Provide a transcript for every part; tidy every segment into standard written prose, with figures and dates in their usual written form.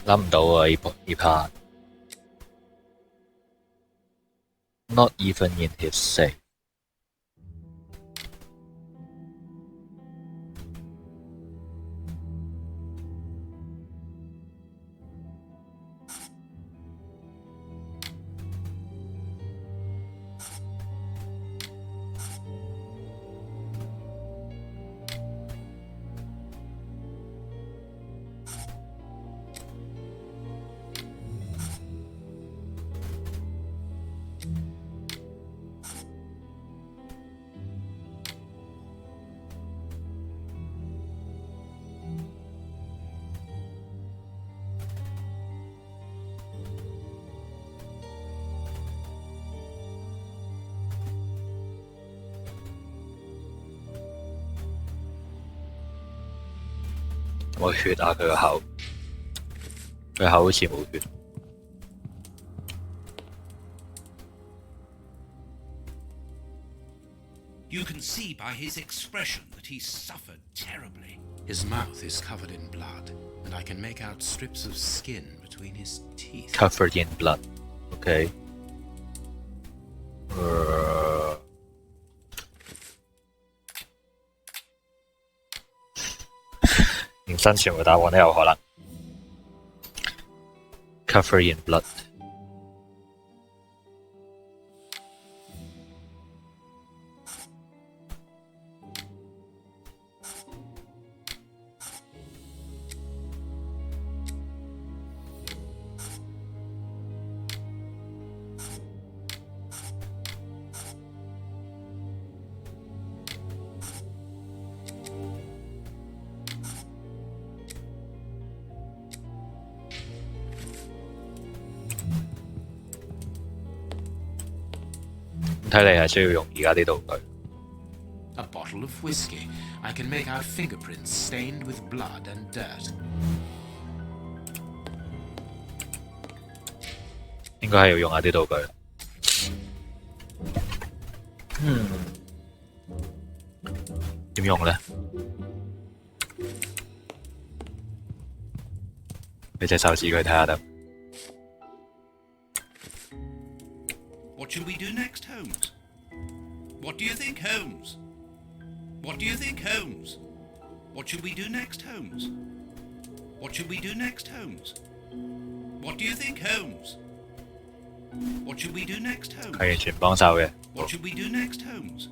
諗唔到啊！呢 part not even in his safe。有冇血啊？佢個口，佢個口好似冇血。You can see by his expression that he suffered terribly. His mouth is covered in blood, and I can make out strips of skin between his teeth. Covered in blood. Okay. 連生全部答案都有可能。Covered in blood。睇嚟係需要用而家啲道具。A bottle of whiskey. I can make out fingerprints stained with blood and dirt. 應該係要用下啲道具。點用咧？俾隻手指佢睇下得。What should we do next, Holmes? What do you think, Holmes? What do you think, Holmes? What should we do next, Holmes? What should we do next, Holmes? What do you think, Holmes? What should we do next, Holmes? 係完全幫手嘅。What should we do next, Holmes?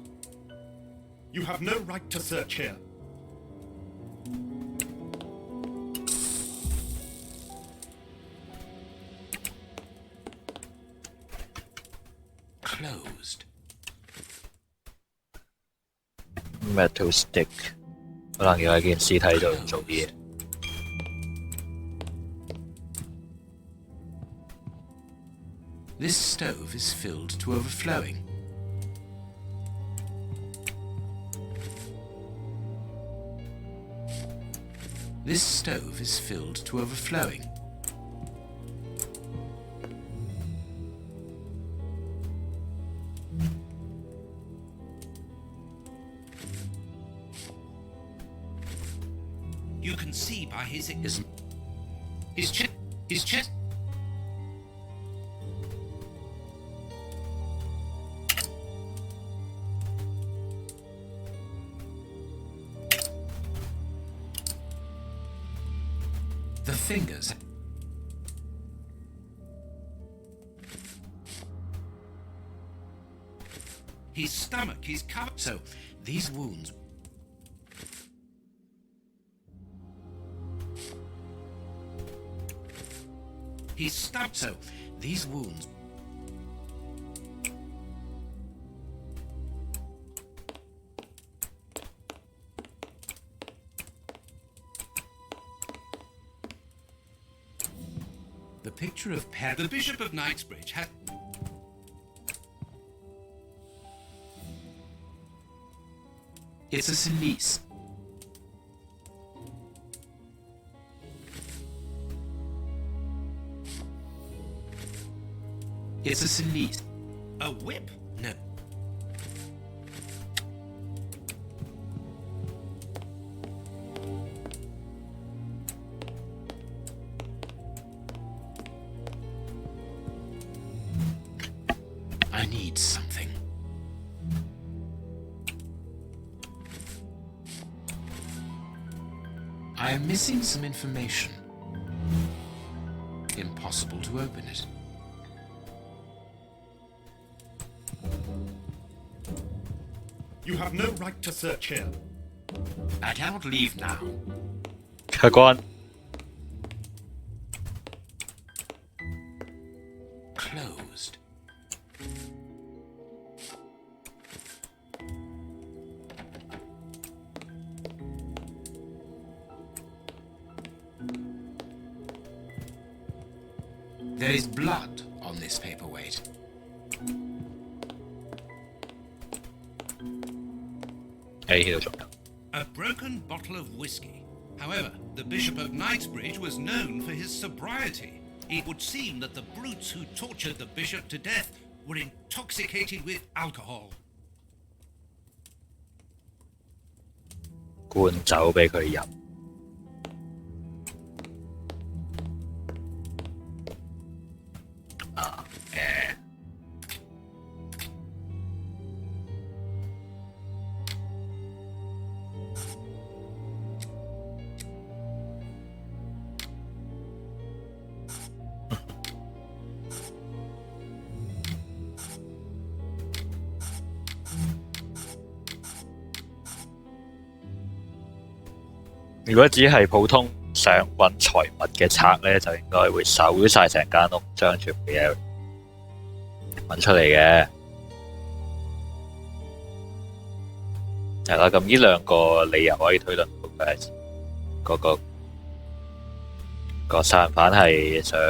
You have no right to search here. Closed. Metal stick， 可能要喺件屍體度做啲嘢。This stove is filled to overflowing. This stove is filled to overflowing. You can see by his chest. The fingers. His stomach is covered. So these wounds. His stomach. So these wounds. The picture of the Bishop of Knightsbridge had. It's a cilice. It's a cilice. A whip? No. needs something. I am missing some information. Impossible to open it. You have no right to search here. I cannot leave now. 客官 Closed. There is blood on this paperweight. A broken bottle of whiskey. However, the Bishop of Knightsbridge was known for his sobriety. It would seem that the brutes who tortured the bishop to death were intoxicated with alcohol. 灌酒俾佢飲。如果只係普通想揾財物嘅賊咧，就應該會搜晒成間屋，將全部嘢揾出嚟嘅。係啦，咁呢兩個理由可以推論到佢係個殺人犯係想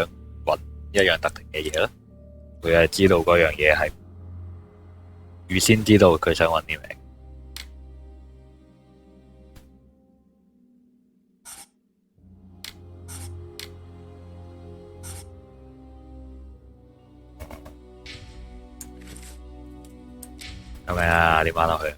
揾一樣特定嘅嘢咯。佢係知道嗰樣嘢係預先知道佢想揾啲咩。係咪啊？點玩落去？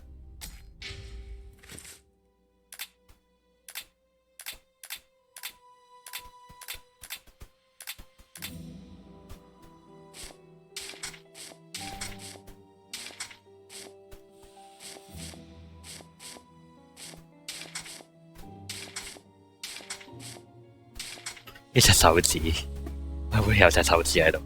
呢隻手指，會唔會有隻手指喺度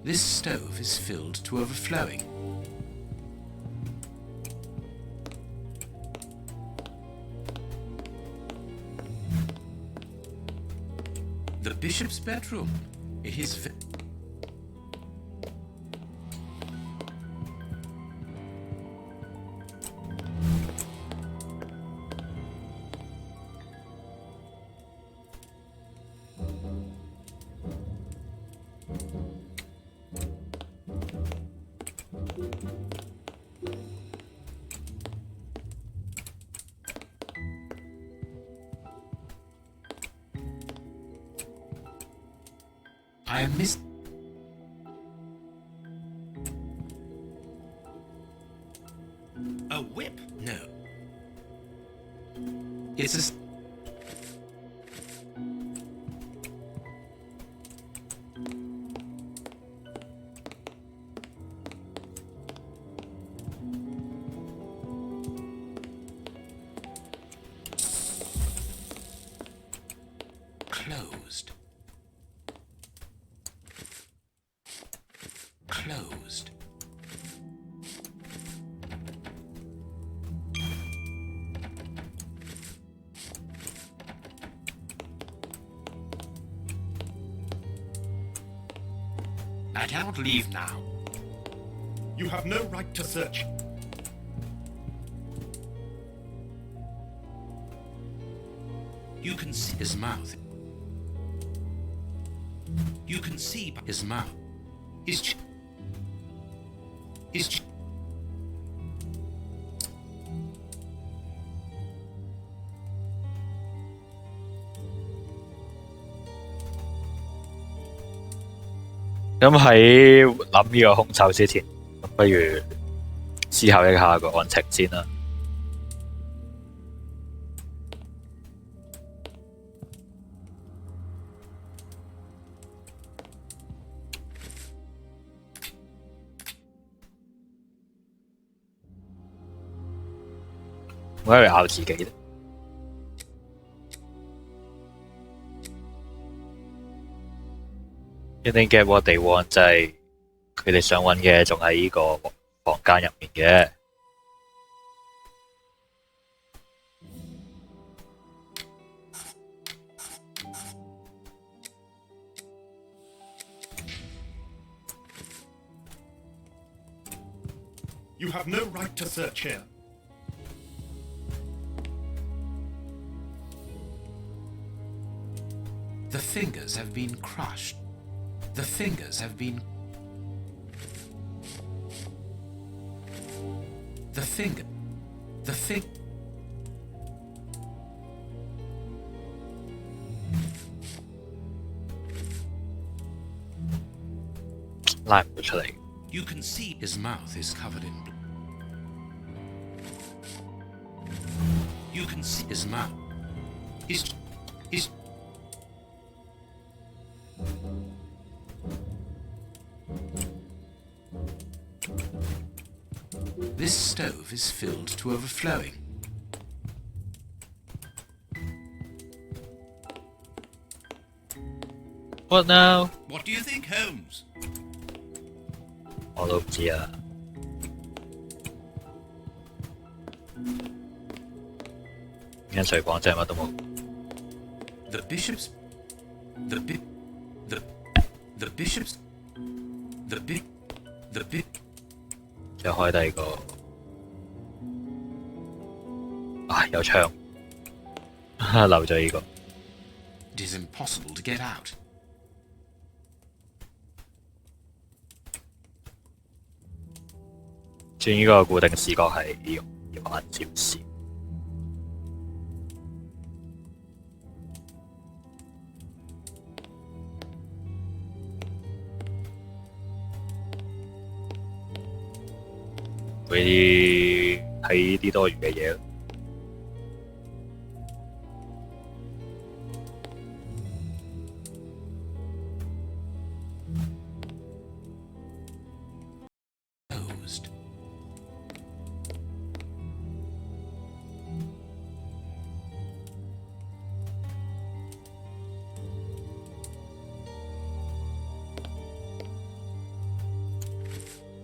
？This stove is filled to overflowing. The bishop's bedroom. It is I missed. A whip? No. It's a. Closed. Closed. I cannot leave now. You have no right to search. You can see his mouth. You can see his mouth. His ch. His ch.咁喺諗呢個兇手之前，不如思考一下個案情先啦。我喺度咬自己咧。You didn't get what they want， 即係佢哋想揾嘅仲喺呢個房間入面嘅。You have no right to search here. The fingers have been crushed. The fingers have been... The finger... The fig...拉唔到出嚟。You can see his mouth is covered in blood. You can see his mouth. His... This stove is filled to overflowing. What now？ What do you think, Holmes? 我都唔知啊。間睡房真係乜都冇。The bishops... The bishops... The bit... 又開第二個。啊，有槍。漏咗呢個。It is impossible to get out. 轉呢個固定視角係容易玩少少。呢啲睇啲多餘嘅嘢。Closed.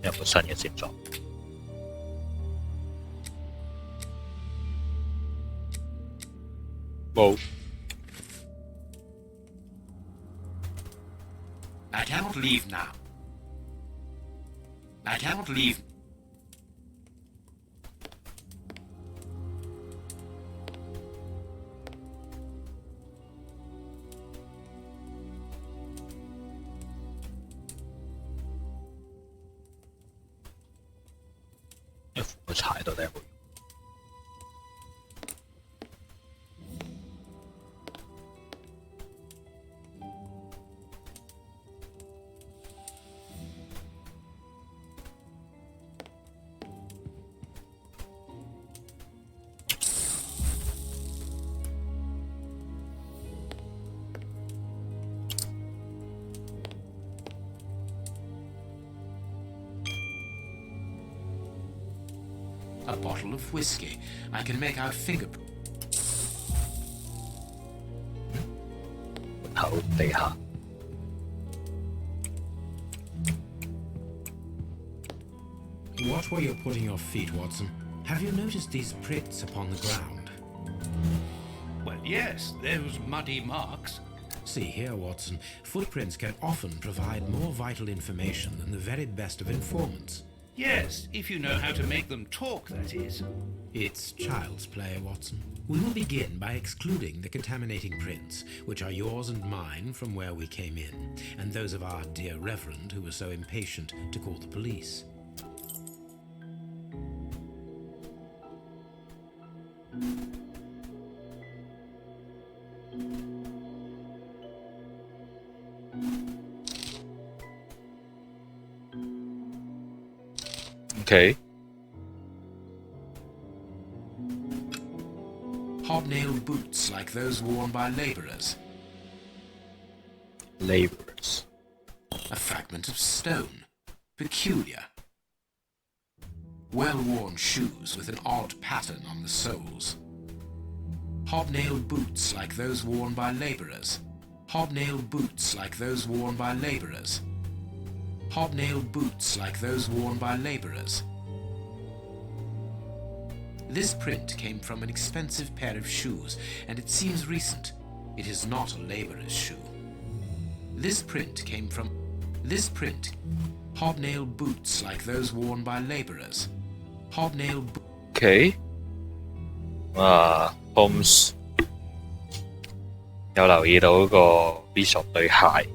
有冇新嘅線索？冇。I cannot leave now. I cannot leave.一副個柴到底有冇用？A bottle of whiskey. I can make out fingerprints. 門口地下。Watch where you're putting your feet, Watson. Have you noticed these prints upon the ground? Well, yes, those muddy marks. See here, Watson. Footprints can often provide more vital information than the very best of informants. Yes, if you know how to make them talk, that is. It's child's play, Watson. We will begin by excluding the contaminating prints, which are yours and mine from where we came in, and those of our dear Reverend who was so impatient to call the police. Okay. Hobnailed boots like those worn by labourers. Labourers. A fragment of stone. Peculiar. well-worn shoes with an odd pattern on the soles. Hobnailed boots like those worn by labourers. Hobnailed boots like those worn by labourers. Hobnailed boots like those worn by labourers. This print came from an expensive pair of shoes, and it seems recent. It is not a labourer's shoe. This print came from... This print... Hobnailed boots like those worn by labourers. Hobnailed OK， Holmes 有留意到嗰個 Bishop 對鞋。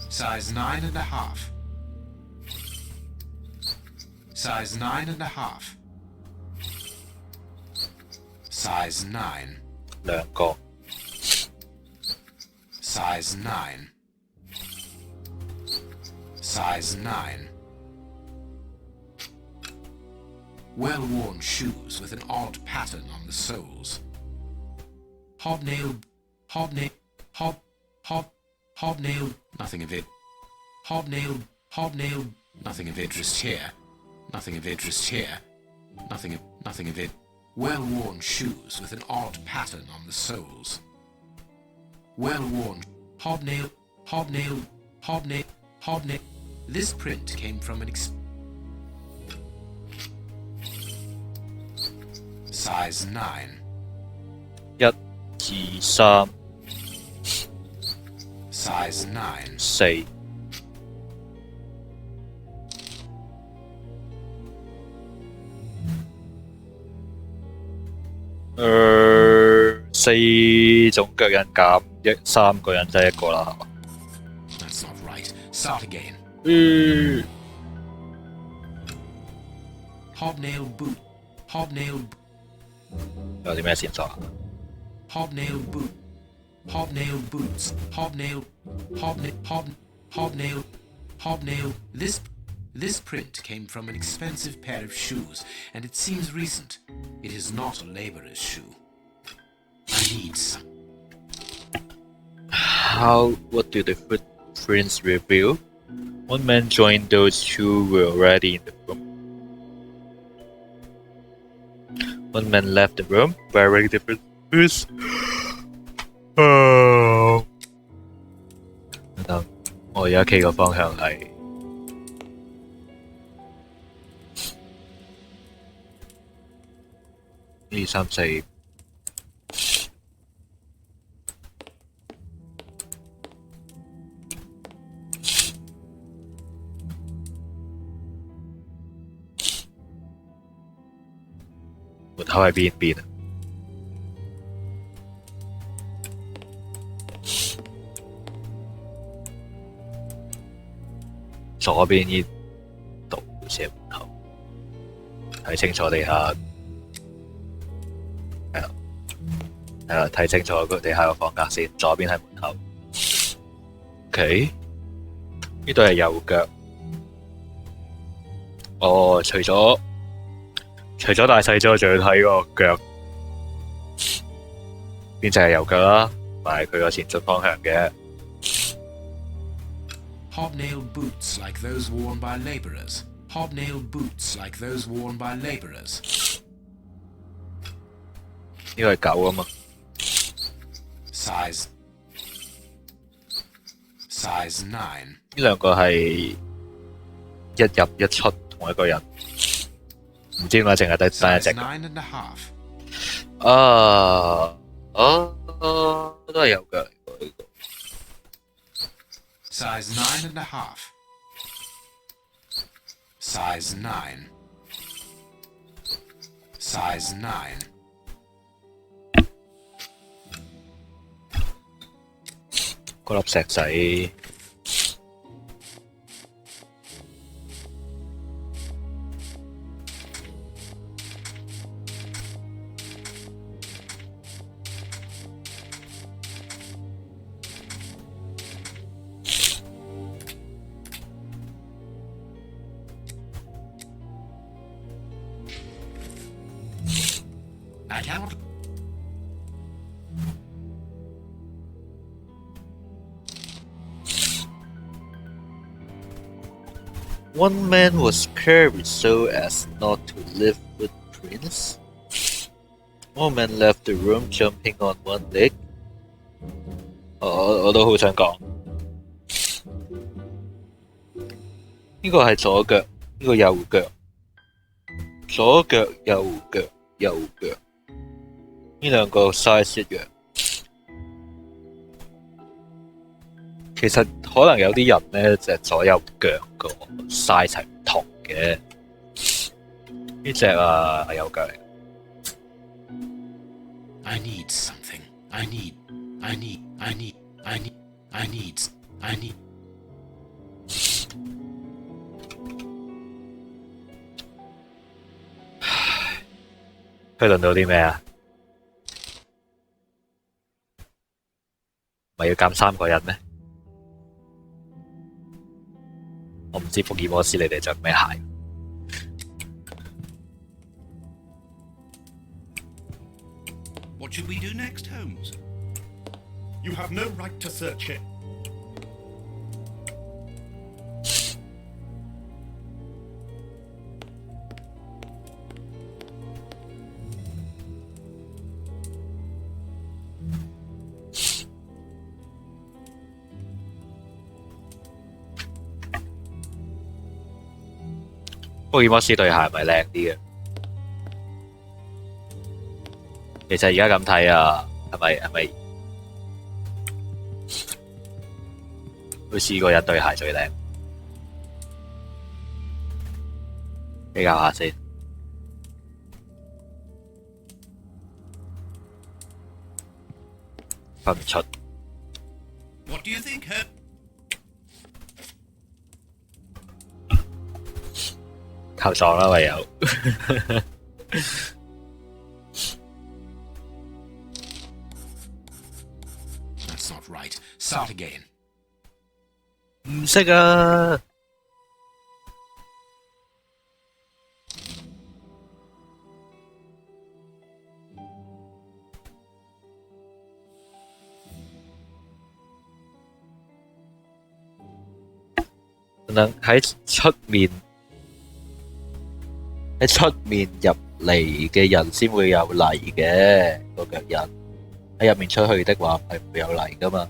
Size 9.5. Size 9.5. Size 9. 兩個。Size 9. Size 9. Well-worn shoes with an odd pattern on the soles. Hobnailed, nothing of it. Hobnailed, nothing of interest here. Nothing of interest here. Nothing of it. Well-worn shoes with an odd pattern on the soles. Well-worn, hobnailed. This print came from an size 9. 1、2、3、 Size 9. 4。4種腳印減3個人即係1個啦，係嘛？ That's not right. Start again. Hobnailed boot. Hobnailed. 有啲咩線索啊？ Hobnailed boot. Hobnailed boots. Hobnailed. This print came from an expensive pair of shoes, and it seems recent. It is not a labourer's shoe. I need some. What do the footprints reveal? One man joined those who were already in the room. One man left the room wearing different boots. 等我而家企個方向係2、3、4。門口喺邊啊？左邊呢度寫門口，睇清楚地下，係啦，睇清楚個地下個方格先。左邊係門口。OK， 呢度係右腳。哦，除咗大細之外，仲要睇個腳邊隻係右腳啦，同埋佢個前進方向嘅。Hobnailed boots like those worn by labourers. Hobnailed boots like those worn by labourers. 呢個係9啊嘛。Size 9. 呢兩個係一入一出同一個人，唔知點解淨係得單一隻。都係右腳嚟喎呢個。Size 9.5. Size 9. Size 9. 嗰粒石仔。One man was carried so as not to leave footprints. One man left the room jumping on one leg. 我都好想講，呢個係左腳，呢個右腳，左腳右腳右腳，呢兩個 size 一樣。其實可能有啲人咧，就係左右腳個 size 係唔同嘅。呢隻啊係右腳嚟。I need something. I need. 佢輪到啲咩啊？咪要減3個人咩？我唔知福爾摩斯你哋着咩鞋。What should we do next, Holmes? You have no right to search it.《福爾摩斯對鞋係咪靚啲嘅？其實而家咁睇啊，係咪好似個人對鞋最靚？比較下先，分唔出。What do you think, Holmes? 靠撞啦，唯有。That's not right. Start again. 唔識啊！可能喺出面入嚟嘅人先會有泥嘅個腳印，喺入面出去的話係唔會有泥噶嘛。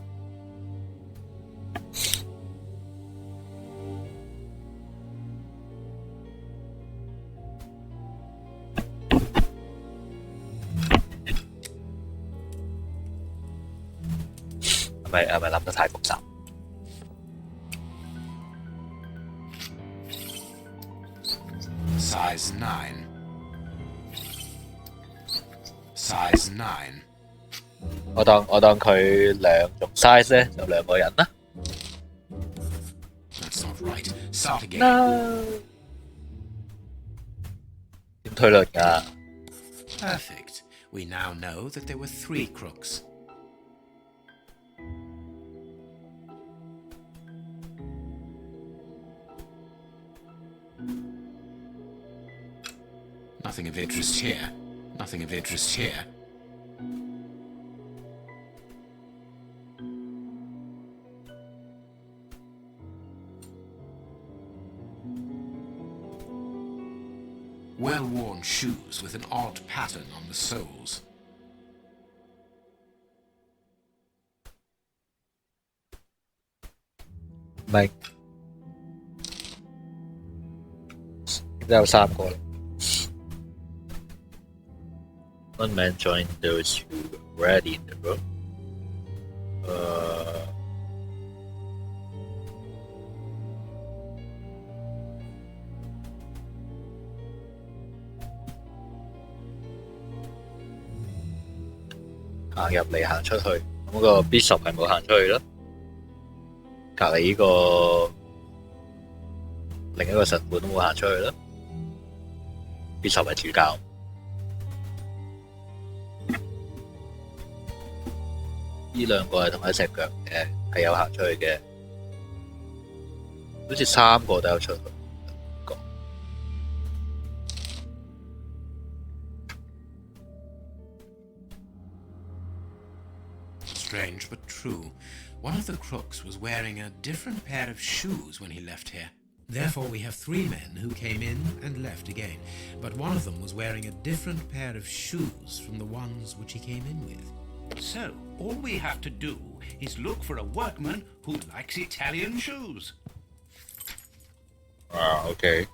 係咪諗得太複雜？Size 9. Size 9. 我當佢兩種 size 咧，就兩個人啦。That's not right. Start again. No. 點推論㗎？ Perfect. We now know that there were 3 crooks. Nothing of interest here. Nothing of interest here. Well-worn shoes with an odd pattern on the soles. Mate. 點解有3個咧？ One man joined those who were already in the room. 行入嚟行出去，咁個 Bishop 係冇行出去啦。隔離呢個另一個神父都冇行出去啦。Bishop 係主教。呢兩個係同一隻腳嘅，係有行出去嘅，好似3個都有出去。Strange but true. One of the crooks was wearing a different pair of shoes when he left here. Therefore, we have 3 men who came in and left again, but one of them was wearing a different pair of shoes from the ones which he came in with. So, all we have to do is look for a workman who likes Italian shoes. Ah, okay.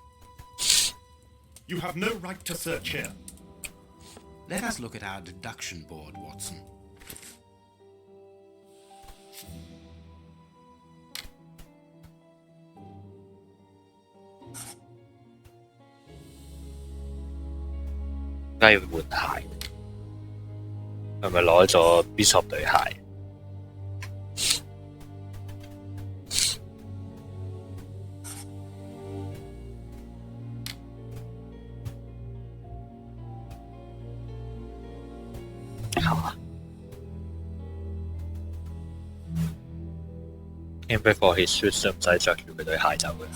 You have no right to search here. Let us look at our deduction board, Watson.點解要換鞋？係咪攞咗 Bishop 對鞋？好啊。Came before his shoes 都唔使着住佢對鞋走嘅。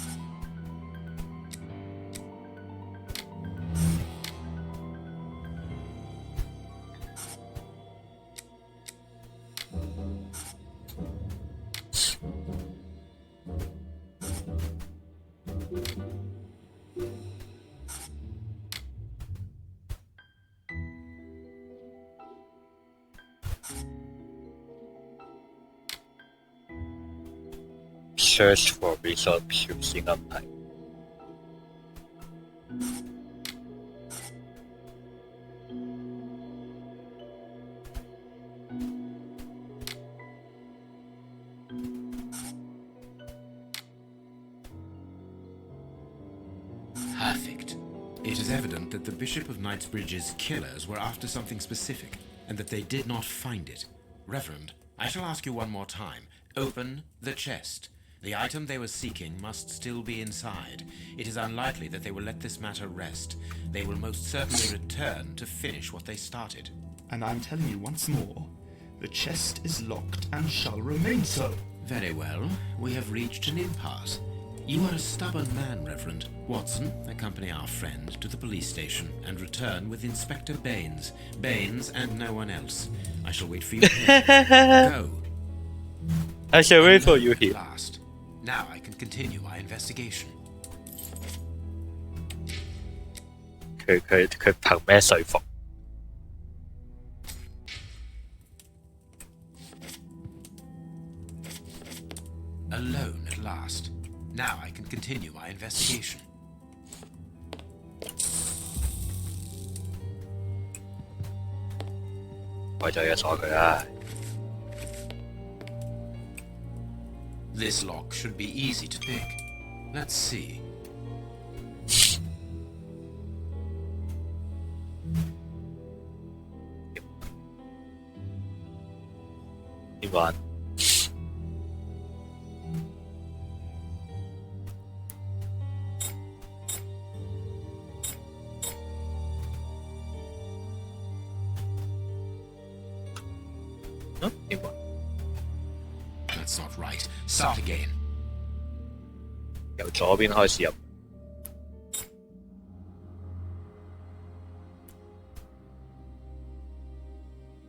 Search for result 條線嘅問題。Perfect. It is evident that the Bishop of Knightsbridge's killers were after something specific, and that they did not find it. Reverend, I shall ask you one more time. Open the chest. The item they were seeking must still be inside. It is unlikely that they will let this matter rest. They will most certainly return to finish what they started. And I'm telling you once more, the chest is locked and shall remain so. Very well. We have reached an impasse. You are a stubborn man, Reverend. Watson, accompany our friend to the police station and return with Inspector Baines. Baines and no one else. I shall wait for you here. Go. I shall wait for you here. Last. Now I can continue my investigation. 佢憑咩說服？ Alone at last. Now I can continue my investigation. This lock should be easy to pick. Let's see. Ivan. That's not right. Start again. 由左邊開始入。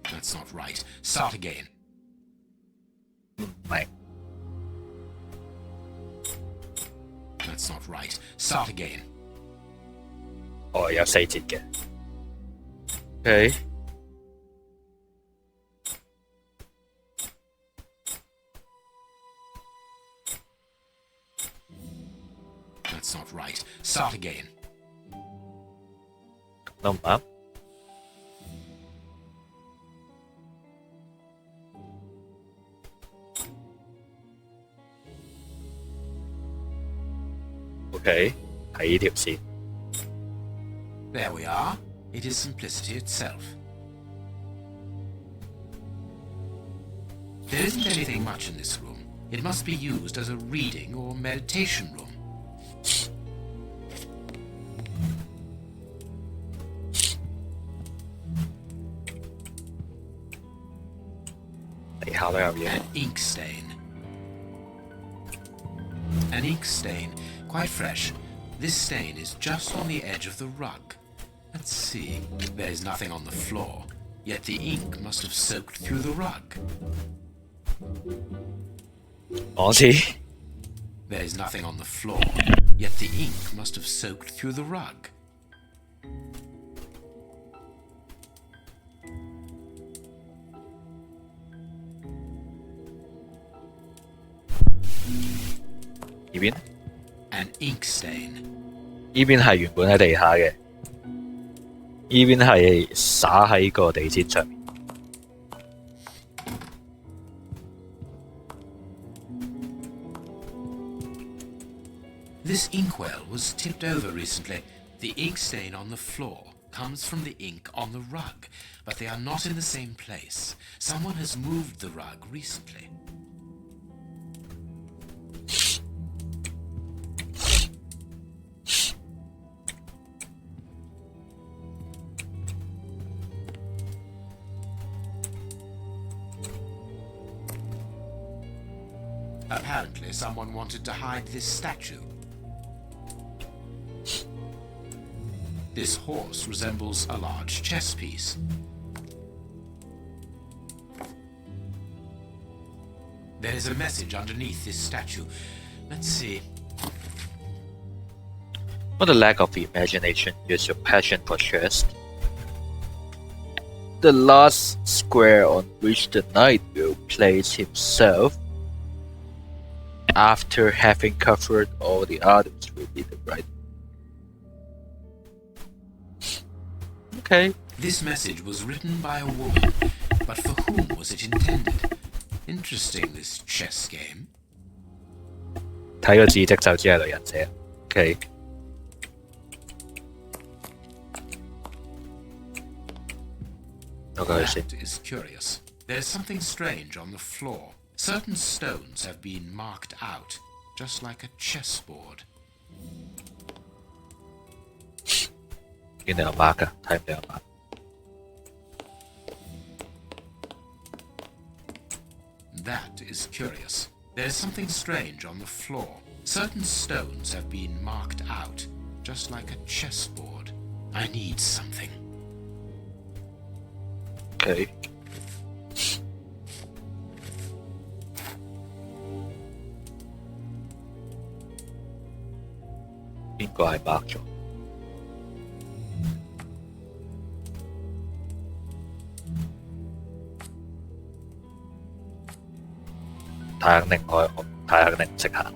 That's not right. Start again. 唔明。That's not right. Start again. 哦，有4節嘅。OK。That's not right. Start again. 都唔啱。OK，係呢條線。There we are. It is simplicity itself. There isn't anything much in this room. It must be used as a reading or meditation room. An ink stain. An ink stain. Quite fresh. This stain is just on the edge of the rug. Let's see. There is nothing on the floor, yet the ink must have soaked through the rug. 講次。There is nothing on the floor, yet the ink must have soaked through the rug.呢邊 An ink stain. 呢邊係原本喺地下嘅，呢邊係灑喺個地氈上面。This inkwell was tipped over recently. The ink stain on the floor comes from the ink on the rug, but they are not in the same place. Someone has moved the rug recently. Apparently, someone wanted to hide this statue. This horse resembles a large chess piece. There is a message underneath this statue. Let's see. What a lack of imagination is your passion for chess. The last square on which the knight will place himself after having covered all the others will be the right. Okay. This message was written by a woman, but for whom was it intended? Interesting, this chess game. 睇個字跡就知係女人寫。OK。That is curious. There's something strange on the floor. Certain stones have been marked out, just like a chessboard. 見到有 mark 㗎，睇唔到有 mark。That is curious. There's something strange on the floor. Certain stones have been marked out, just like a chessboard. I need something. OK。邊個係 mark 咗？太肯定我太肯定唔識行。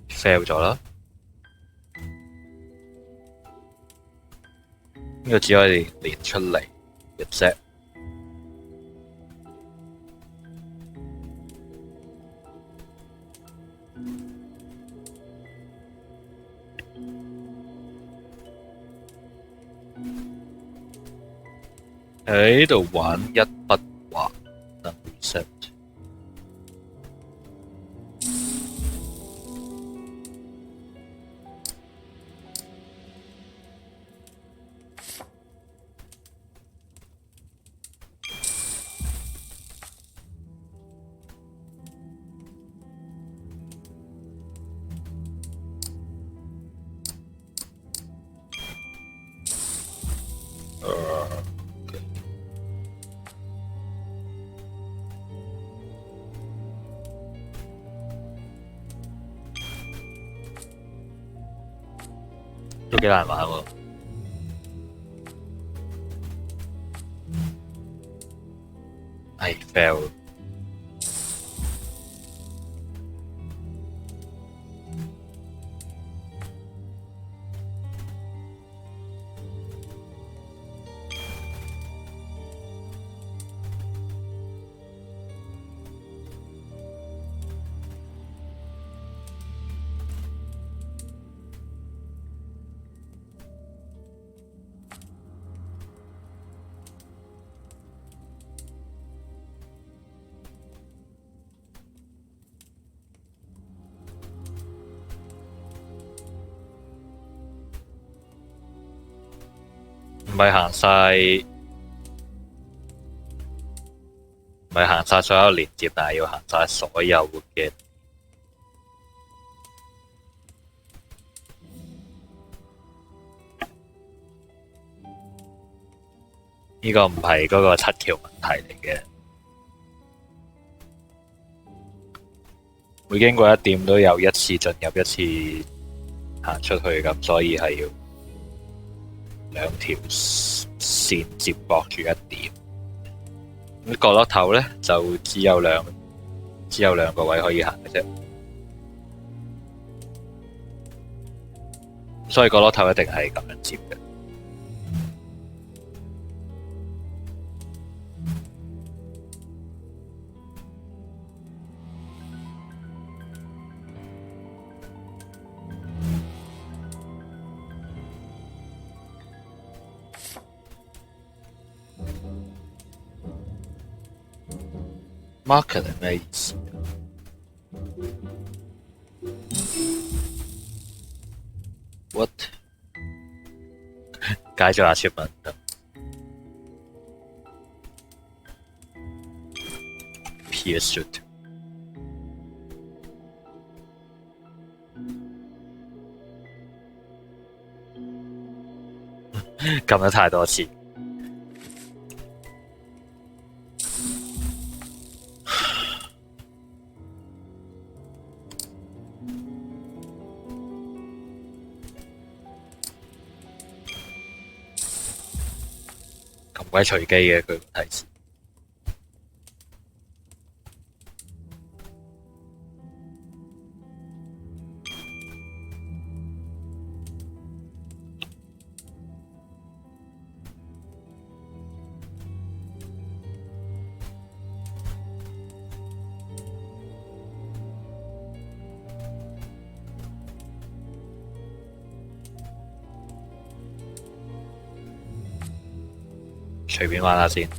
fail 咗啦。呢個只可以連出嚟入啫。喺度玩一筆畫能 reset。都幾難玩喎。唉 fail。唔係行晒，唔係行晒所有連接，但係要行晒所有嘅呢個唔係嗰個7橋問題嚟嘅。每經過一點都有一次進入一次行出去咁，所以係要兩條線接駁住一點。咁角落頭咧就只有兩個位可以行嘅啫，所以角落頭一定係咁樣接嘅。market 係咩意思？What？ 解咗 achievement。Pierce shoot。撳咗太多次。鬼隨機嘅佢提示。隨便玩下先。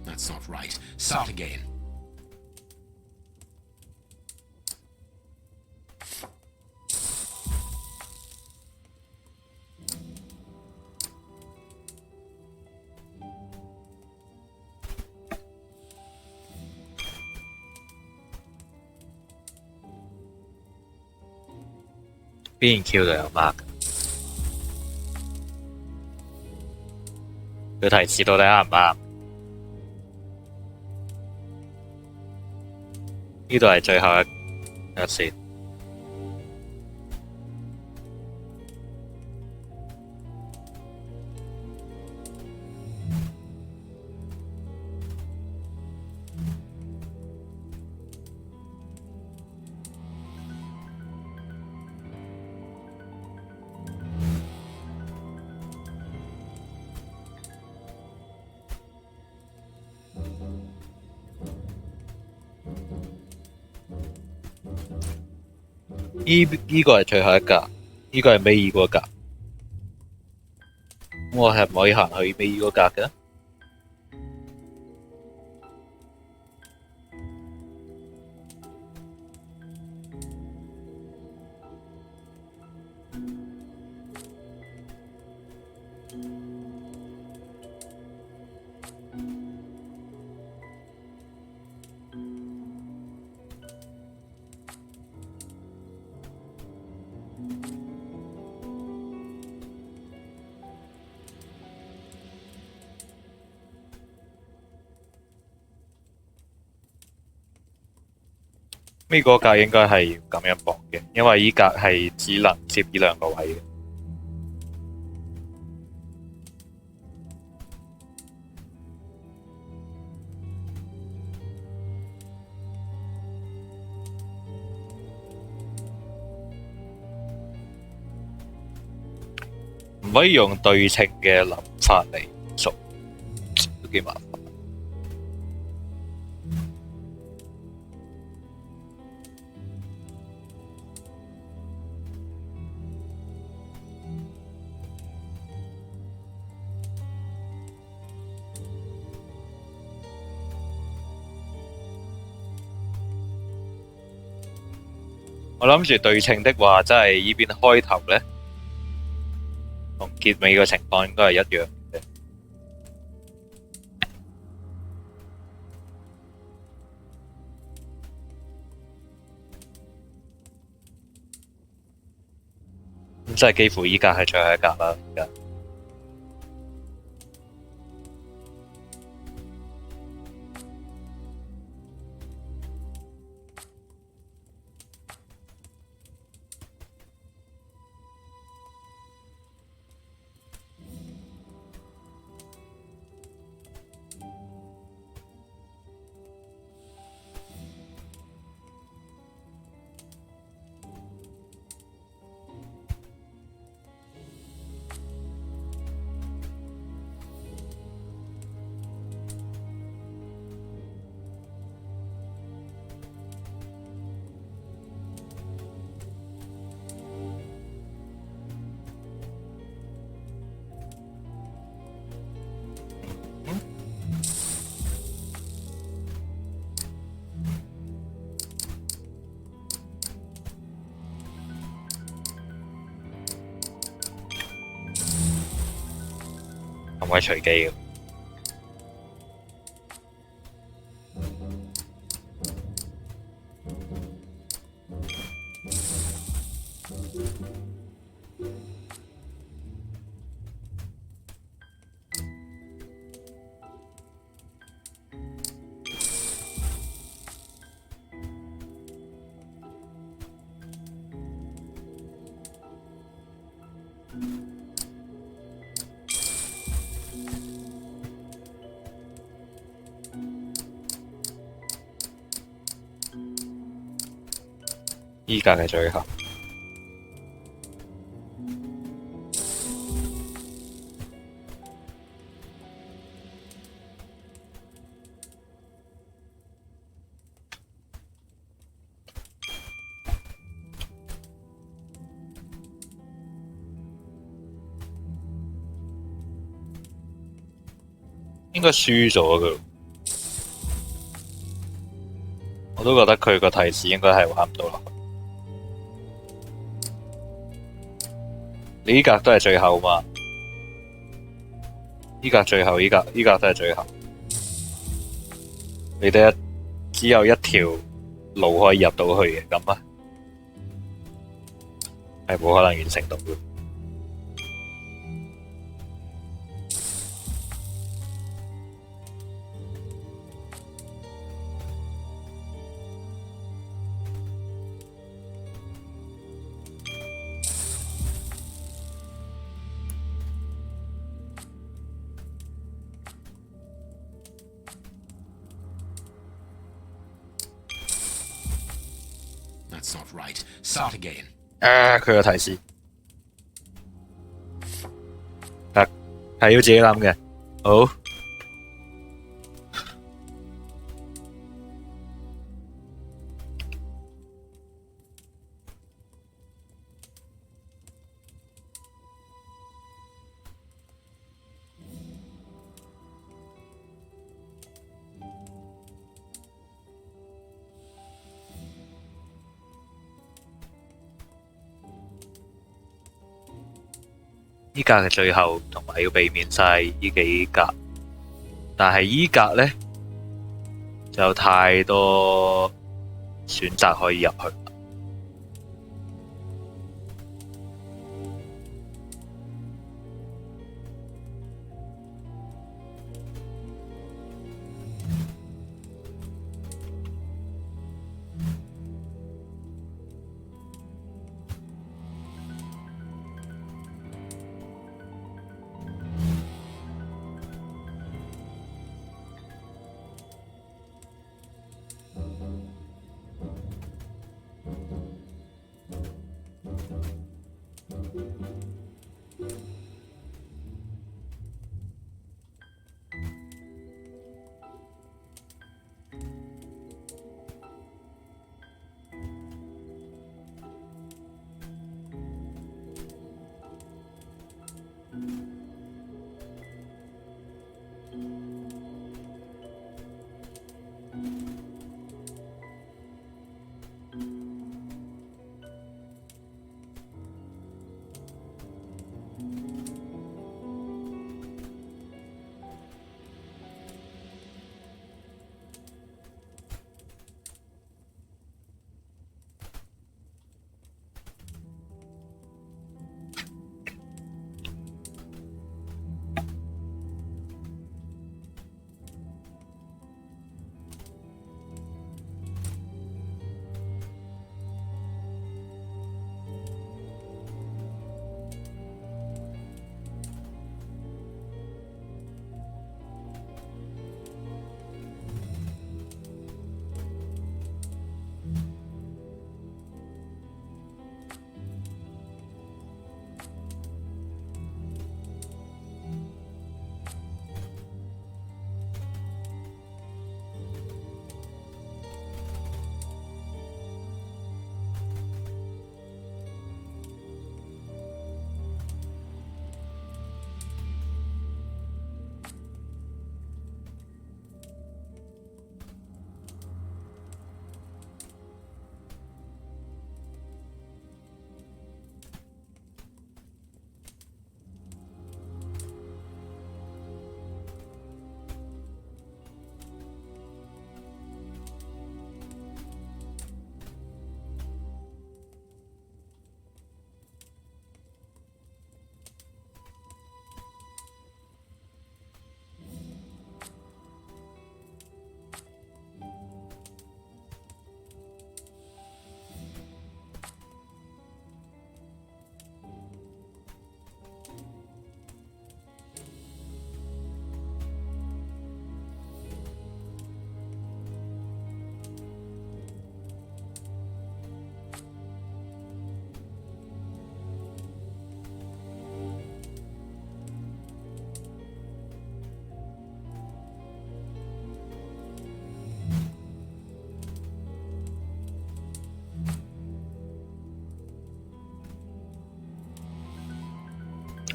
That's not right. Start again.邊 Q 就有 mark。佢提示到底啱唔啱？呢度係最後一線。呢個係最後一格，呢個係尾二嗰格。我係唔可以行去尾二嗰格嘅？呢個格應該係咁樣駁嘅，因為依格係只能接呢兩個位嘅。唔可以用對稱嘅諗法嚟做，都幾麻煩。我諗住對稱的話，真係呢邊開頭呢，同結尾嘅情況應該係一樣嘅。咁即係幾乎依格係最後一格啦，而家。咁鬼隨機嘅。依格嘅最後，應該輸咗㗎。我都覺得佢個提示應該係玩唔到落去。你呢格都係最後嘛？呢格最後，呢格都係最後。你得只有一條路可以入到去嘅，咁啊，係冇可能完成到嘅。That's not right. Start again. 佢個提示係要自己諗嘅。好，依格嘅最後，同埋要避免晒依幾格，但係依格呢，就有太多選擇可以入去。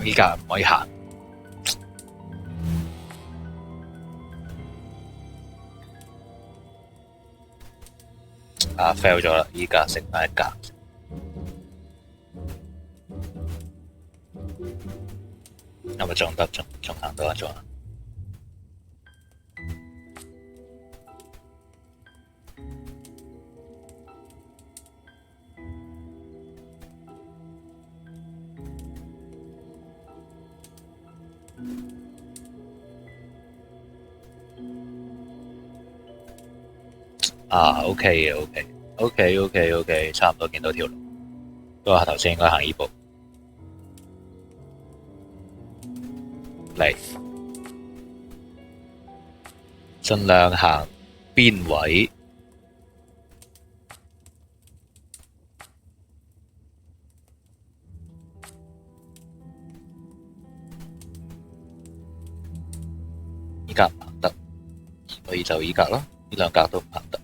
依家唔可以行。fail 咗啦！依家食翻一格。係咪仲得？仲行到啊？仲行？OK 嘅 OK，差唔多見到條路。不過頭先應該行依步。嚟，盡量行邊位。依格唔行得，所以就依格啦。呢兩格都唔行得。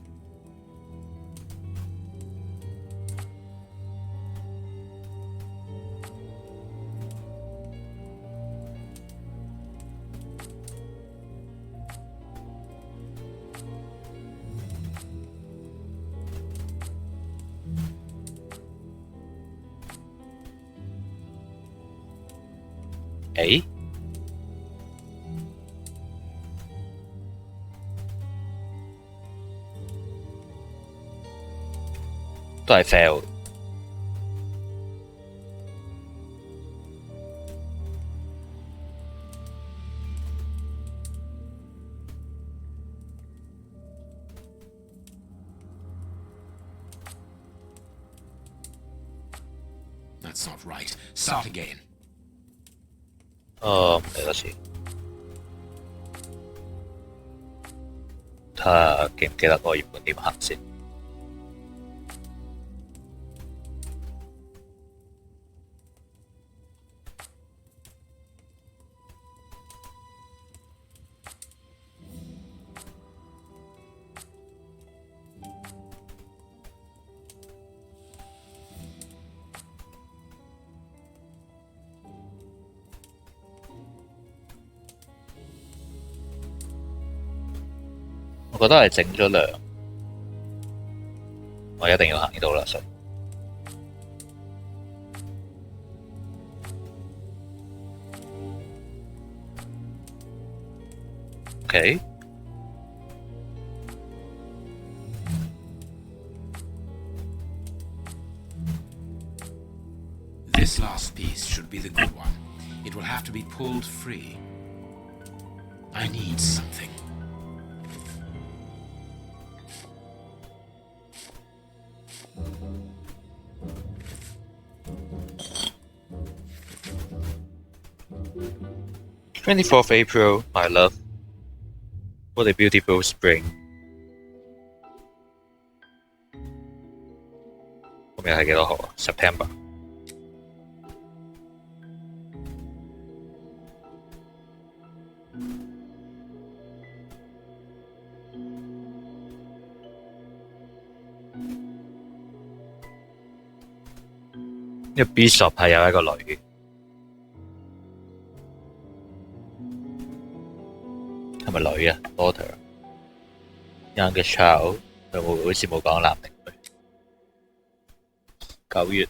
誒？都係 fail。That's not right. Start again. 嚟多次。睇下記唔記得我原本點行先。我覺得係整咗梁，我一定要行呢度啦，所以。OK。This last piece should be the good one. It will have to be pulled free. I need something. "24th April, my love. What a beautiful spring." 後面係幾多號啊 ？September。因為 Bishop 係有一個女。係咪女啊 ？Daughter。Youngest child， 佢好似冇講男定女。9月。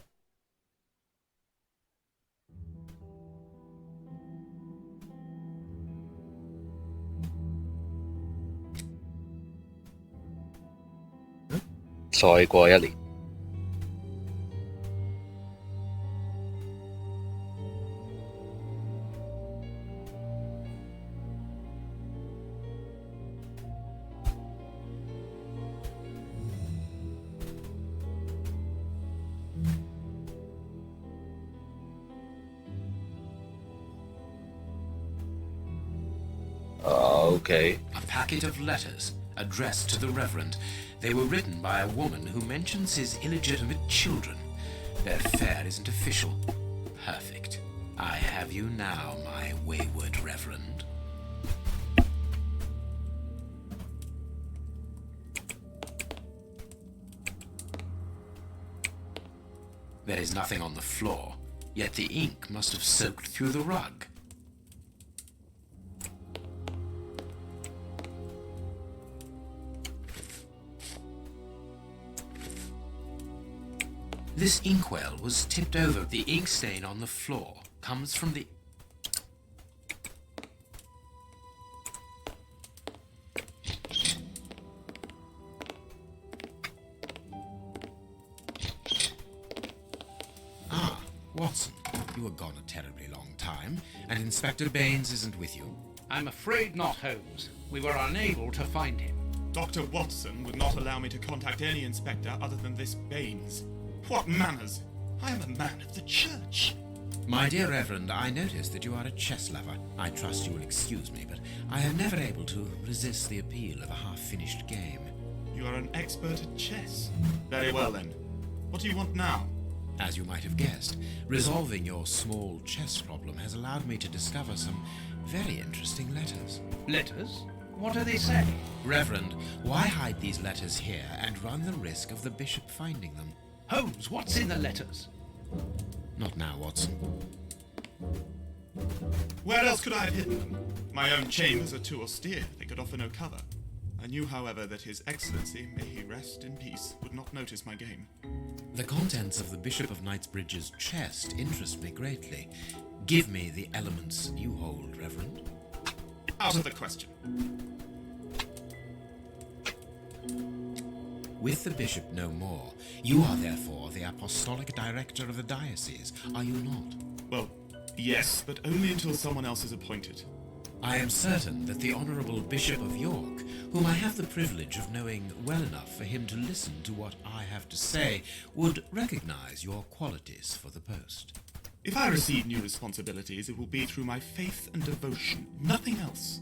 再過1年。Okay. A packet of letters addressed to the Reverend. They were written by a woman who mentions his illegitimate children. Their affair isn't official. Perfect. I have you now, my wayward Reverend. There is nothing on the floor. Yet the ink must have soaked through the rug. This inkwell was tipped over. The ink stain on the floor comes from the... Ah, Watson, you were gone a terribly long time, and Inspector Baines isn't with you. I'm afraid not, Holmes. We were unable to find him. Dr. Watson would not allow me to contact any inspector other than this Baines. What manners! I am a man of the church. My dear Reverend, I notice that you are a chess lover. I trust you will excuse me, but I am never able to resist the appeal of a half-finished game. You are an expert at chess. Very well then. What do you want now? As you might have guessed, resolving your small chess problem has allowed me to discover some very interesting letters. Letters? What do they say? Reverend, why hide these letters here and run the risk of the bishop finding them? Holmes, what's in the letters? Not now, Watson. Where else could I have hidden them? My own chambers are too austere. They could offer no cover. I knew, however, that His Excellency, may he rest in peace, would not notice my game. The contents of the Bishop of Knightsbridge's chest interest me greatly. Give me the elements you hold, Reverend. Out of the question. With the bishop no more, you are therefore the apostolic director of the diocese, are you not? Well, yes, but only until someone else is appointed. I am certain that the Honourable Bishop of York, whom I have the privilege of knowing well enough for him to listen to what I have to say, would recognize your qualities for the post. If I receive new responsibilities, it will be through my faith and devotion, nothing else.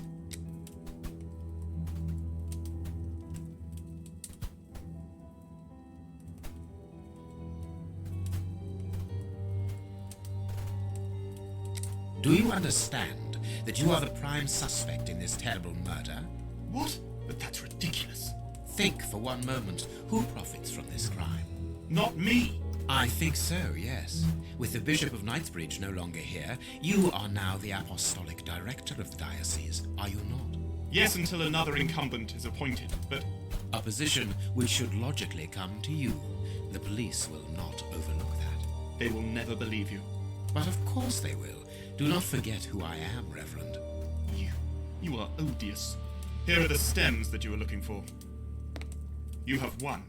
Do you understand that you are the prime suspect in this terrible murder? What? But that's ridiculous. Think for one moment, who profits from this crime? Not me! I think so, yes. With the Bishop of Knightsbridge no longer here, you are now the apostolic director of the diocese, are you not? Yes, until another incumbent is appointed, but... A position which should logically come to you. The police will not overlook that. They will never believe you. But of course they will. Do not forget who I am, Reverend. You are odious. Here are the stems that you were looking for. You have won.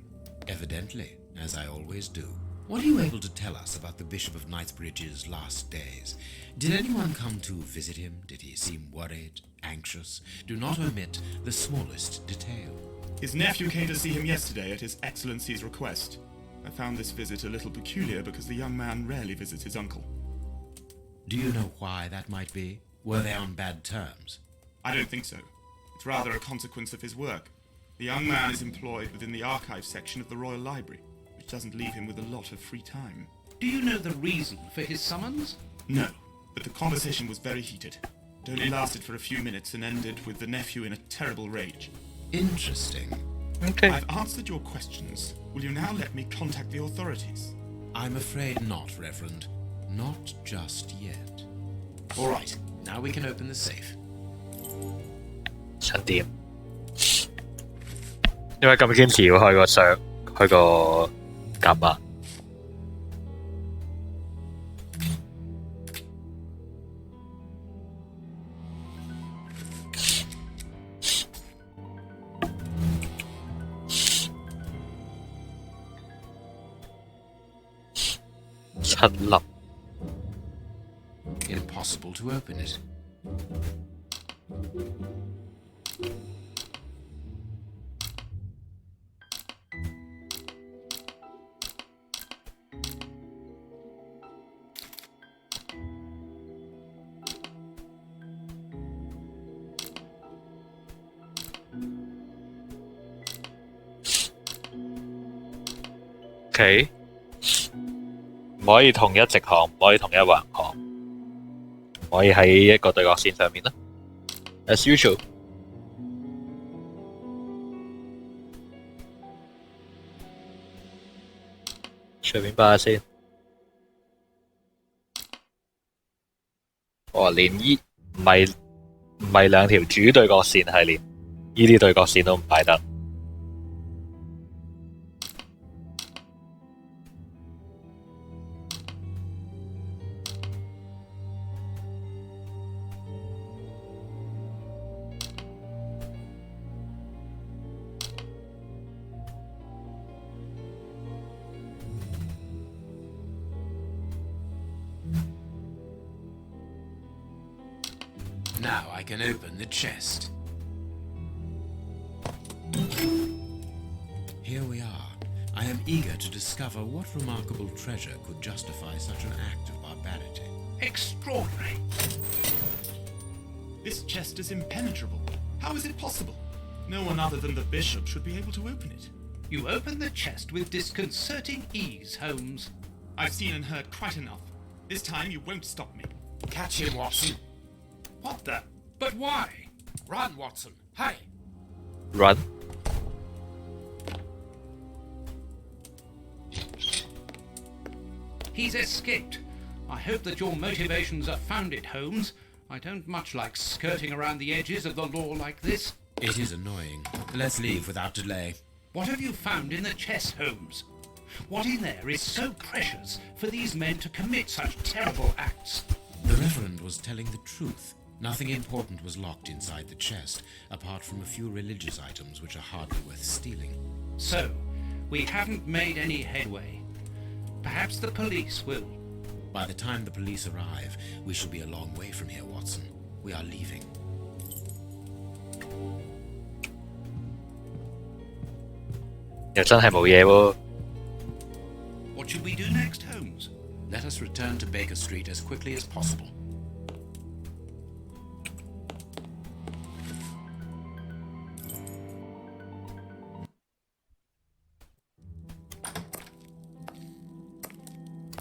Evidently, as I always do. What are you able to tell us about the Bishop of Knightsbridge's last days? Did anyone come to visit him? Did he seem worried, anxious? Do not omit the smallest detail. His nephew came to see him yesterday at His Excellency's request. I found this visit a little peculiar because the young man rarely visits his uncle. Do you know why that might be? Were they on bad terms? I don't think so. It's rather a consequence of his work. The young man is employed within the archive section of the Royal Library, which doesn't leave him with a lot of free time. Do you know the reason for his summons? No, but the conversation was very heated. It only lasted for a few minutes and ended with the nephew in a terrible rage. Interesting. Okay. I've answered your questions. Will you now let me contact the authorities? I'm afraid not, Reverend. Not just yet. All right, now we can open the safe. 7點，因為咁堅持要開個相，開個夾啊。七粒。Impossible to open it. OK，唔可以同一直行，唔可以同一橫行，唔可以喺一個對角線上面啦。As usual。隨便擺下先。連唔係兩條主對角線，係連呢啲對角線都唔擺得。Now I can open the chest. Here we are. I am eager to discover what remarkable treasure could justify such an act of barbarity. Extraordinary. This chest is impenetrable. How is it possible? No one other than the bishop should be able to open it. You open the chest with disconcerting ease, Holmes. I've seen and heard quite enough. This time you won't stop me. Catch him, Watson. What the? But why? Run, Watson. Hurry. Run. He's escaped. I hope that your motivations are founded, Holmes. I don't much like skirting around the edges of the law like this. It is annoying. Let's leave without delay. What have you found in the chest, Holmes? What in there is so precious for these men to commit such terrible acts? The Reverend was telling the truth. Nothing important was locked inside the chest, apart from a few religious items which are hardly worth stealing. So, we haven't made any headway. Perhaps the police will. By the time the police arrive, we shall be a long way from here, Watson. We are leaving.又真係冇嘢喎。 What should we do next, Holmes? Let us return to Baker Street as quickly as possible.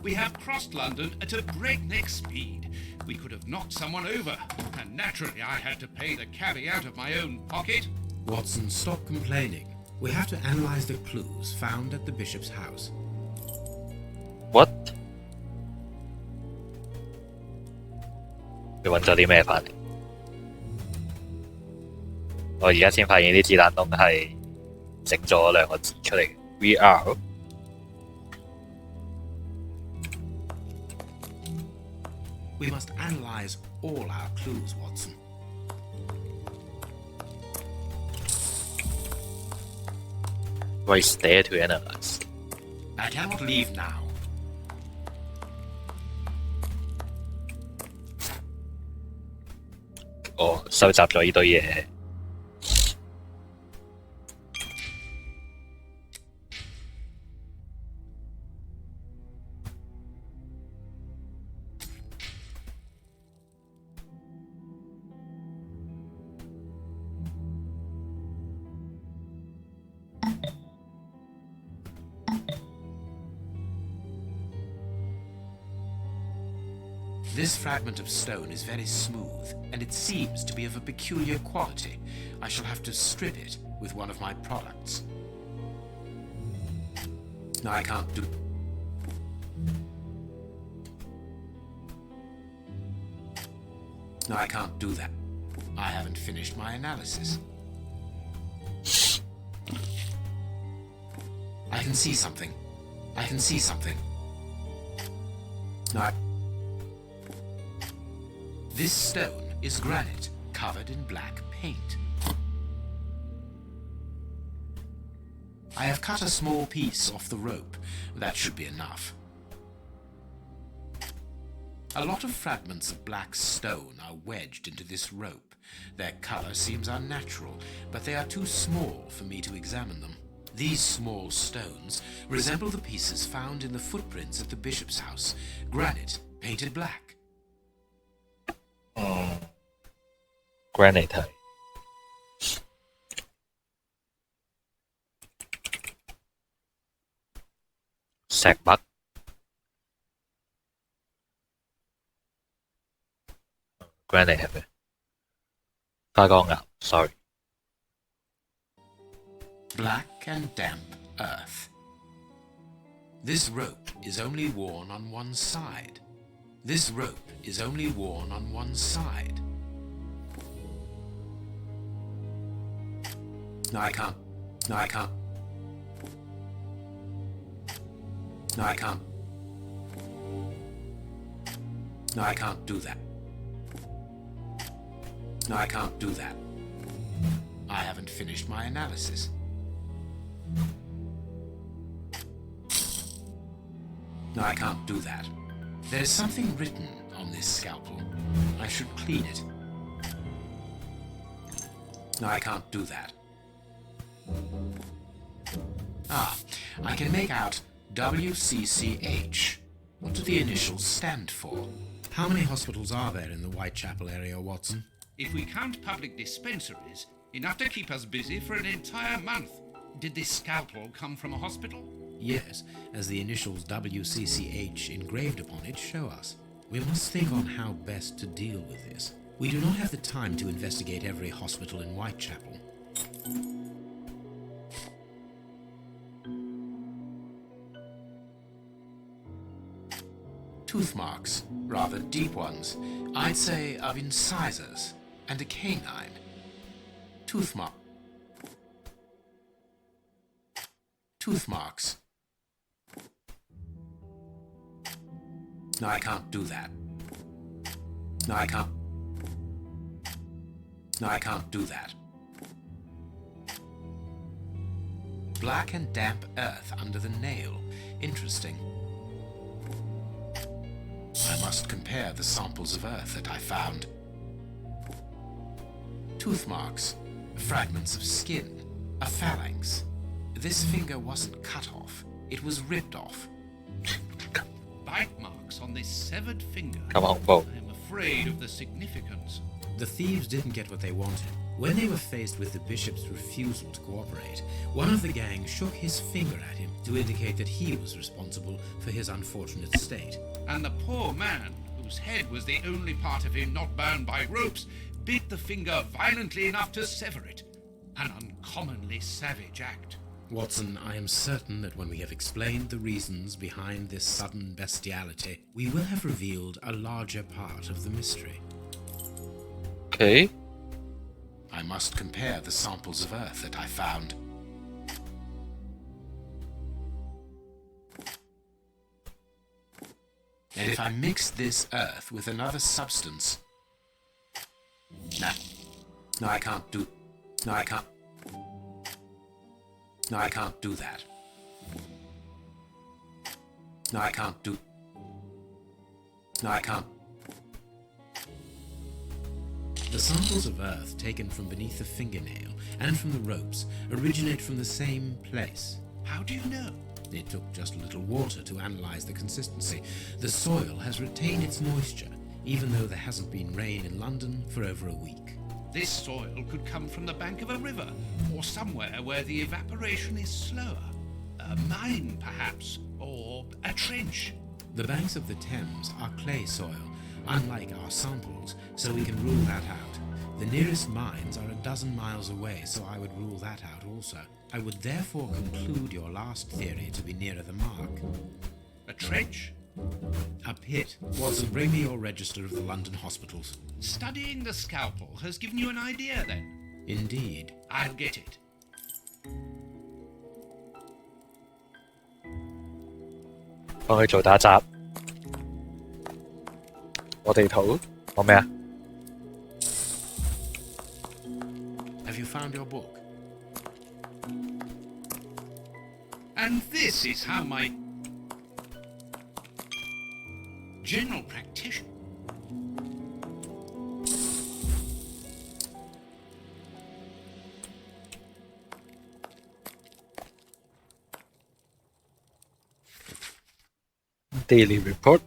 We have crossed London at a breakneck speed. We could have knocked someone over, and naturally I had to pay the cabby out of my own pocket. Watson, stop complaining. We have to analyze the clues found at the bishop's house. What？ 佢揾咗啲咩翻嚟？我而家先發現啲子彈窿係整咗兩個字出嚟嘅 VR。 We must analyze all our clues, Watson. Right there to analyze。 I cannot leave now. 我收集咗呢堆嘢。 This fragment of stone is very smooth, and it seems to be of a peculiar quality. I shall have to strip it with one of my products. No, I can't do... No, I can't do that. I haven't finished my analysis. I can see something. I can see something. No, This stone is granite, covered in black paint. I have cut a small piece off the rope. That should be enough. A lot of fragments of black stone are wedged into this rope. Their color seems unnatural, but they are too small for me to examine them. These small stones resemble the pieces found in the footprints at the bishop's house. Granite, painted black. Granite 係石墨。Granite 係咩？花崗岩 ，sorry。 Black and damp earth. This rope is only worn on one side. This rope is only worn on one side. No, I can't. No, I can't. No, I can't. No, I can't do that. No, I can't do that. I haven't finished my analysis. No, I can't do that. There's something written on this scalpel. I should clean it. No, I can't do that. Ah, I can make out WCCH. What do the initials stand for? How many hospitals are there in the Whitechapel area, Watson? If we count public dispensaries, enough to keep us busy for an entire month. Did this scalpel come from a hospital? Yes, as the initials WCCH engraved upon it show us. We must think on how best to deal with this. We do not have the time to investigate every hospital in Whitechapel. Tooth marks, rather deep ones. I'd say of incisors and a canine. Tooth mark. Tooth marks. No, I can't do that. No, I can't. No, I can't do that. Black and damp earth under the nail. Interesting. I must compare the samples of earth that I found. Tooth marks, fragments of skin, a phalanx. This finger wasn't cut off, it was ripped off. Bite marks on this severed finger. 咁恐怖。 I'm afraid of the significance. The thieves didn't get what they wanted. When they were faced with the bishop's refusal to cooperate, one of the gang shook his finger at him to indicate that he was responsible for his unfortunate state. And the poor man, whose head was the only part of him not bound by ropes, bit the finger violently enough to sever it. An uncommonly savage act. Watson, I am certain that when we have explained the reasons behind this sudden bestiality, we will have revealed a larger part of the mystery. OK， I must compare the samples of earth that I found. And if I mix this earth with another substance... No, I can't do... No, I can't... No, I can't do that. No, I can't do... No, I can't... The samples of earth taken from beneath the fingernail and from the ropes originate from the same place. How do you know? It took just a little water to analyze the consistency. The soil has retained its moisture, even though there hasn't been rain in London for over a week. This soil could come from the bank of a river, or somewhere where the evaporation is slower. A mine, perhaps, or a trench. The banks of the Thames are clay soil, unlike our samples, so we can rule that out. The nearest mines are 12 miles away, so I would rule that out also. I would therefore conclude your last theory to be nearer the mark. A trench? A pit. Watson, bring me your register of the London hospitals. Studying the scalpel has given you an idea, then? Indeed. I'll get it. 幫佢做打雜。我地圖講咩啊？ Have you found your book? And this is how my general practitioner. Daily report。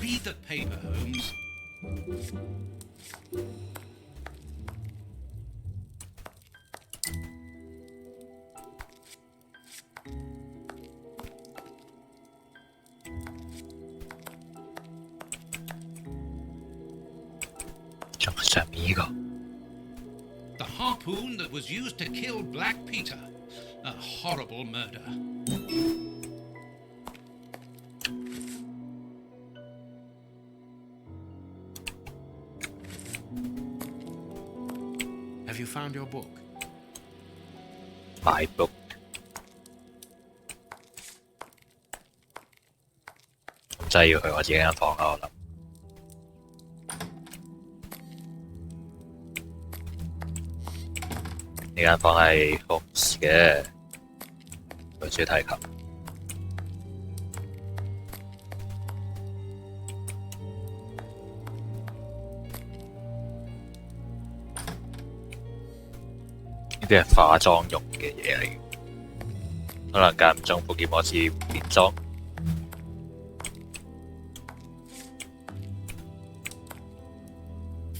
Read the paper, Holmes.上面呢個 The harpoon that was used to kill Black Peter. A horrible murder. Have you found your book? My book 真係要去我自己間房啦，我諗。呢間房係 Holmes 嘅，佢主題琴。呢啲係化妝用嘅嘢嚟，可能間唔中福爾摩斯變裝。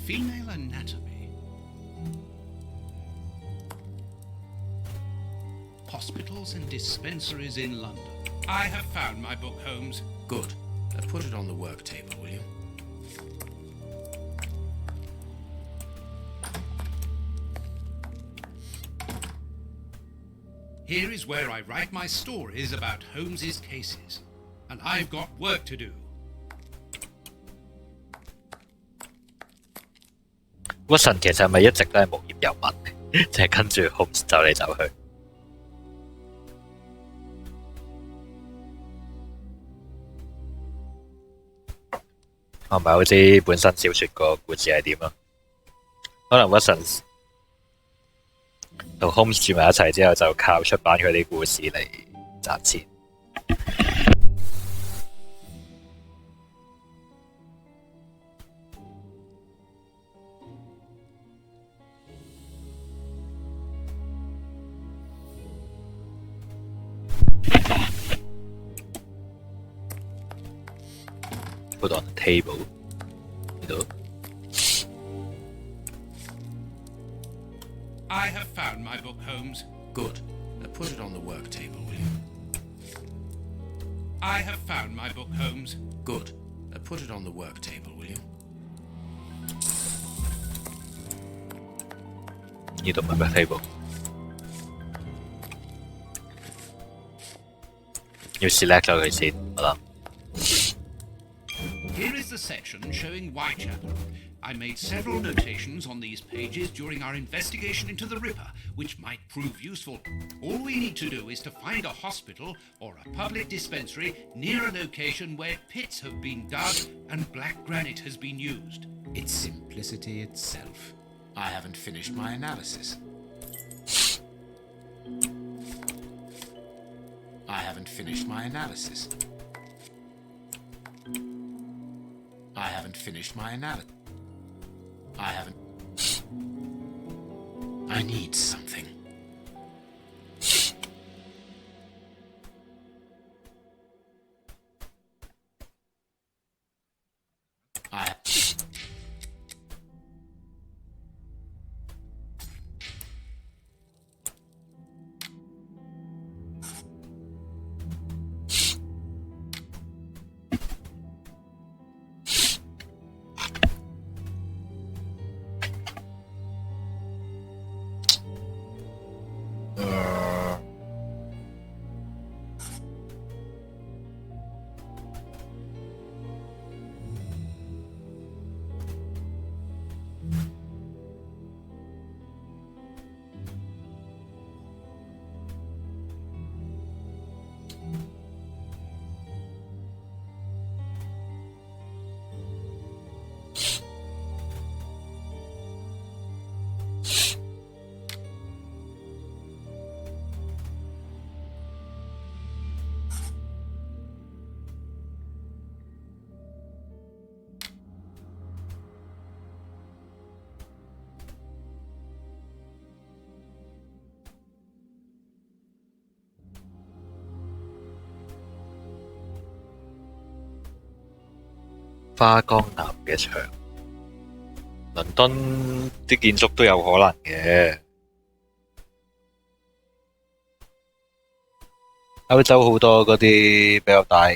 Female anatomy. Hospitals and dispensaries in London. I have found my book, Holmes. Good. Put it on the work table, will you? Here is where I write my stories about Holmes's cases. And I've got work to do. Watson 其實係咪一直都係無業遊民，淨係跟住 Holmes 走嚟走去？我唔係好知本身小説個故事係點啊？可能 Watson 同 Holmes 住埋一齊之後，就靠出版佢啲故事嚟賺錢。Put on the table. 呢度。I have found my book, Holmes. Good. Put it on the work table, will you? I have found my book, Holmes. Good. Put it on the work table, will you? 呢度咪個 table。要 select 咗佢先，我諗。Here is the section showing Whitechapel. I made several notations on these pages during our investigation into the Ripper, which might prove useful. All we need to do is to find a hospital or a public dispensary near a location where pits have been dug and black granite has been used. It's simplicity itself. I haven't finished my analysis. I haven't finished my analysis. I haven't finished my analysis. I haven't... I need something. I... 花崗岩嘅牆。倫敦啲建築都有可能嘅。歐洲好多嗰啲比較大，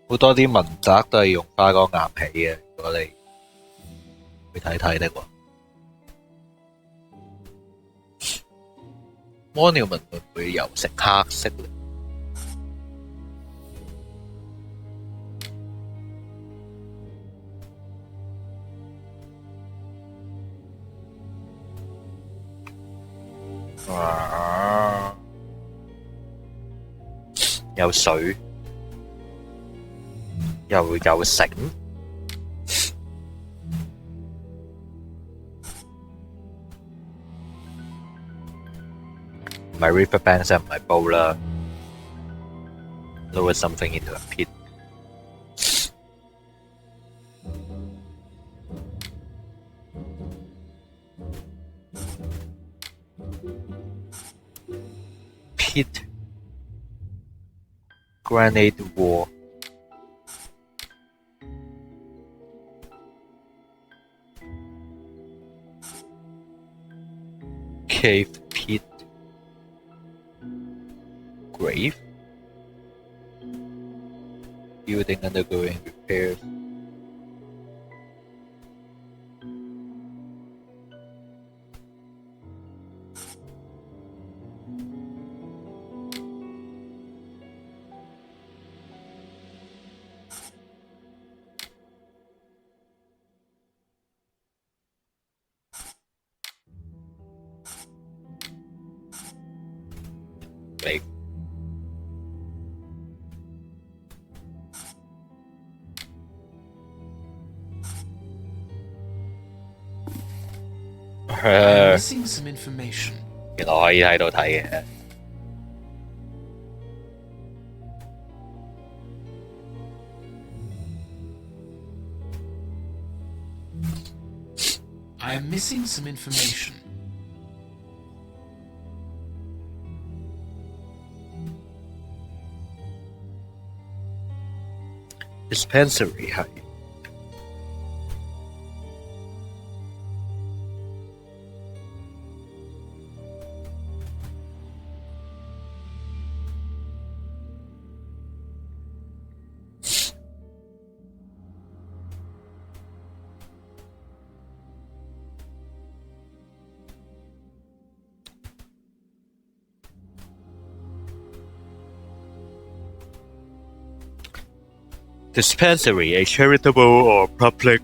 好多啲民宅都係用花崗岩起嘅。如果你去睇睇的話 ，monument 會唔會油成黑色咧？有水，又有繩，唔係 riverbank 就唔係煲啦。Lower something into a pit。pit granite wall cave pit grave building undergoing repairs嚟Missing some information. 原來可以喺度睇嘅。I am missing some information. dispensary 係Dispensary, a charitable or public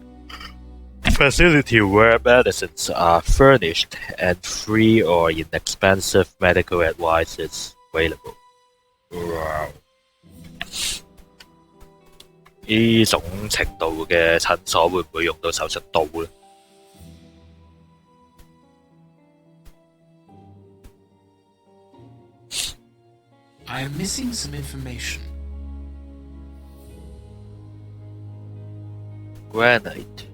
facility where medicines are furnished and free or inexpensive medical advice is available. Wow. 呢種程度嘅診所會唔會用到手術刀呢？I am missing some information. Granite.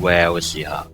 Well 試下。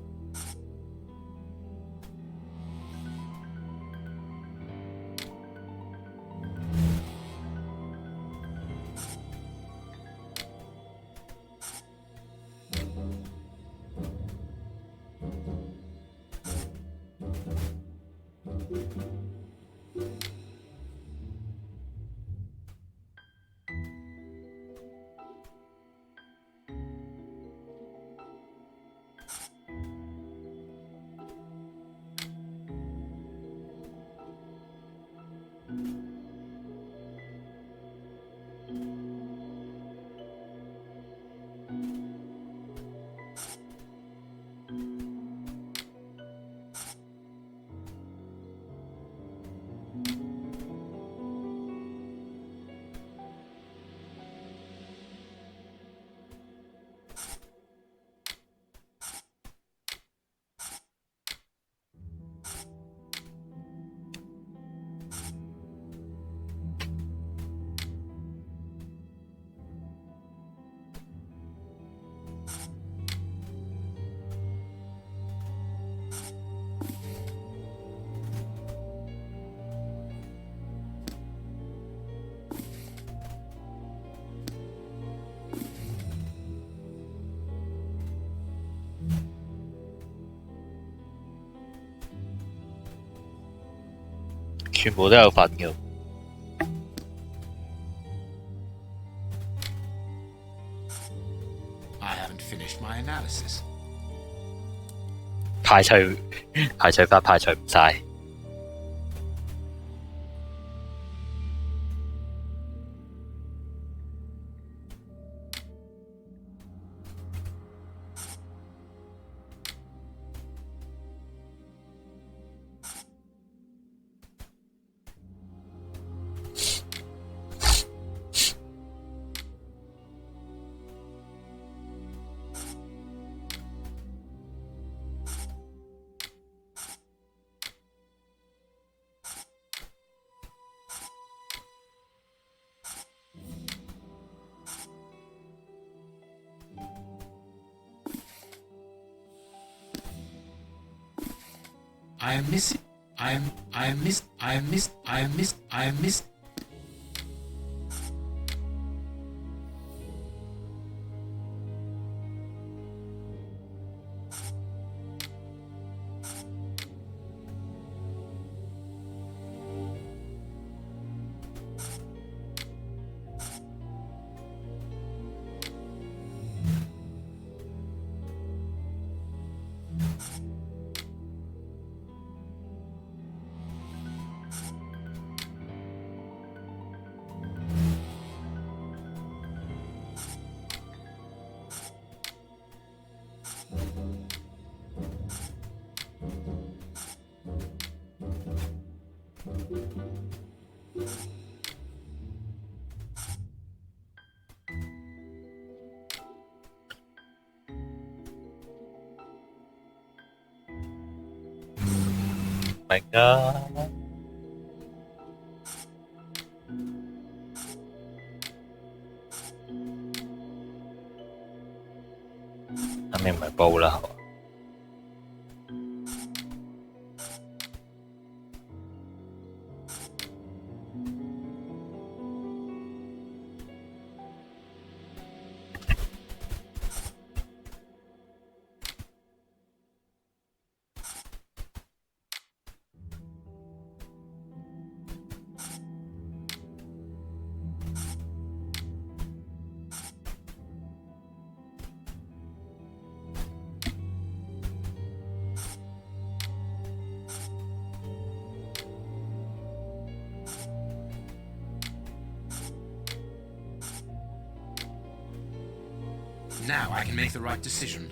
全部都有份嘅。I haven't finished my analysis. 排除法排除唔晒。I am missing. I am miss. I am miss. I am miss. I am miss.明啊，肯定唔係煲啦，係嘛Now I can make the right decision.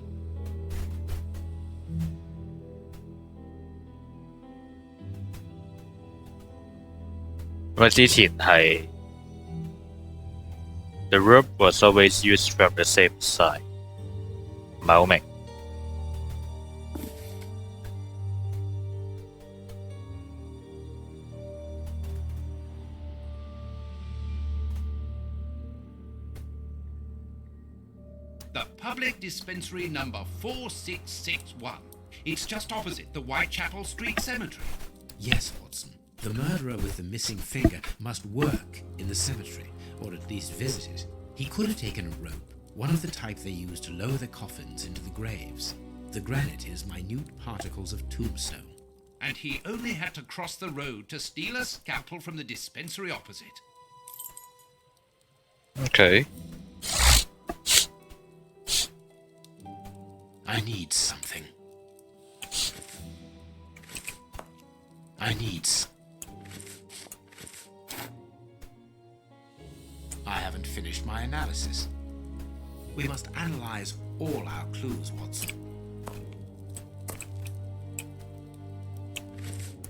咁啊，之前係 The rope was always used from the same side， 唔係好明。The public dispensary number 4661. It's just opposite the Whitechapel Street Cemetery. Yes, Watson. The murderer with the missing finger must work in the cemetery, or at least visit it. He could have taken a rope, one of the type they use to lower the coffins into the graves. The granite is minute particles of tombstone. And he only had to cross the road to steal a scalpel from the dispensary opposite. Okay. I need something. I haven't finished my analysis. We must analyze all our clues, Watson.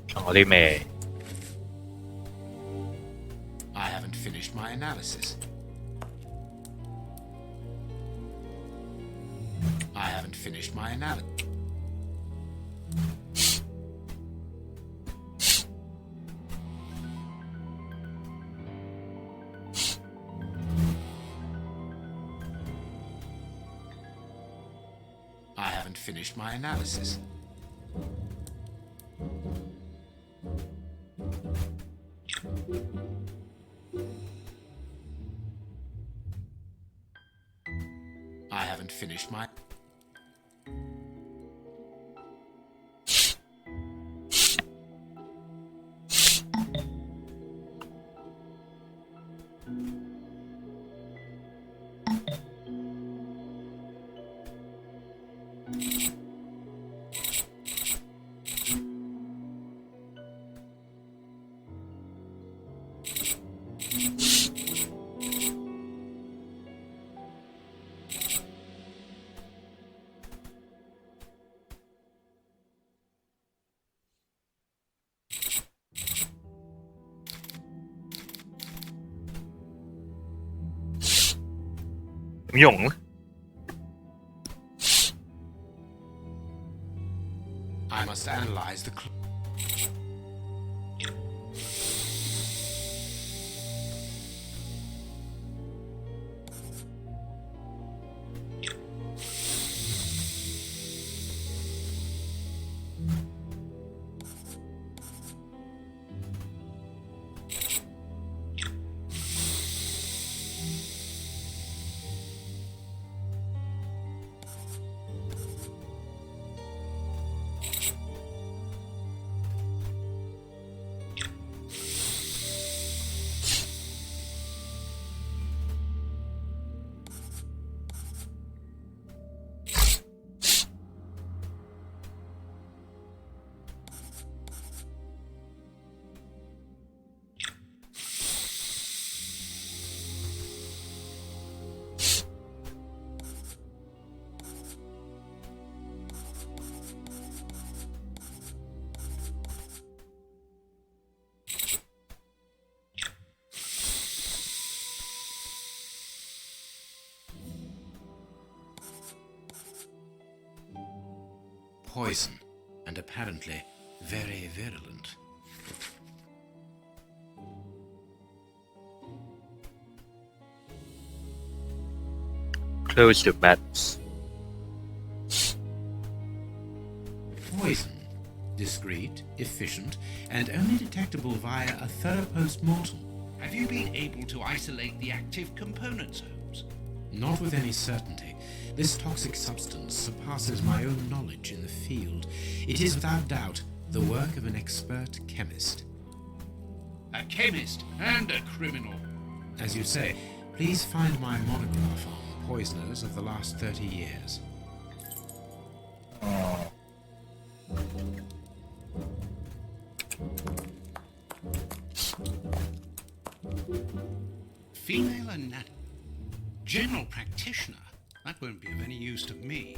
仲有啲咩？ I haven't finished my analysis. I haven't finished my analysis. I haven't finished my analysis. I haven't finished my... 點用咧？ I must analyze the poison, and apparently very virulent. Close to madness. Poison. Discreet, efficient, and only detectable via a thorough post-mortem. Have you been able to isolate the active components, Holmes? Not with any certainty. This toxic substance surpasses my own knowledge in the field. It is without doubt the work of an expert chemist. A chemist and a criminal. As you say, please find my monograph on poisoners of the last 30 years. Female anatomy. General practitioner. That won't be of any use to me.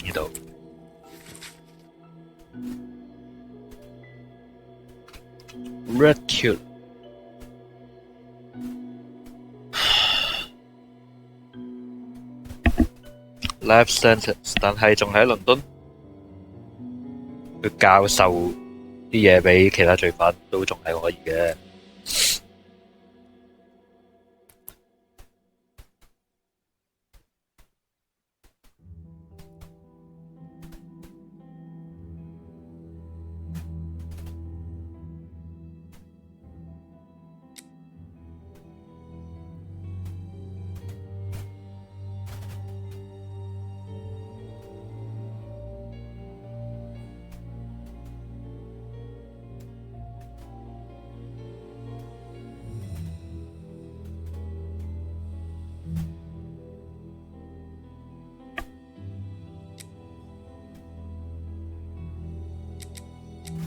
呢度 Red Kill Life sentence， 但係仲喺倫敦，佢教授啲嘢俾其他罪犯都仲係可以嘅。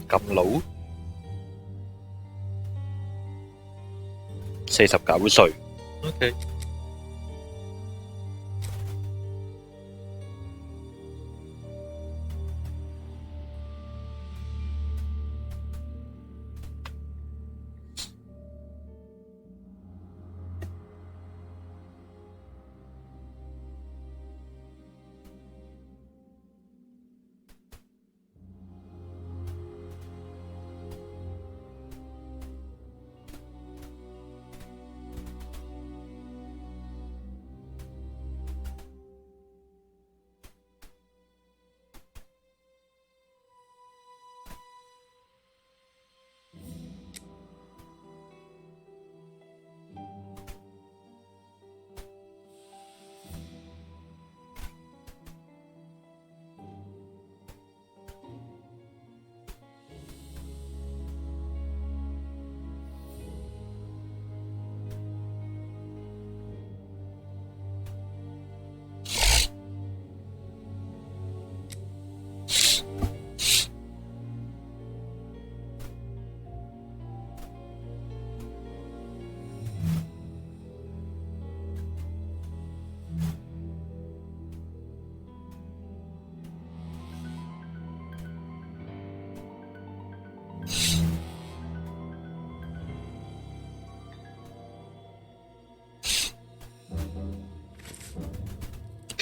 咁老，49歲。OK。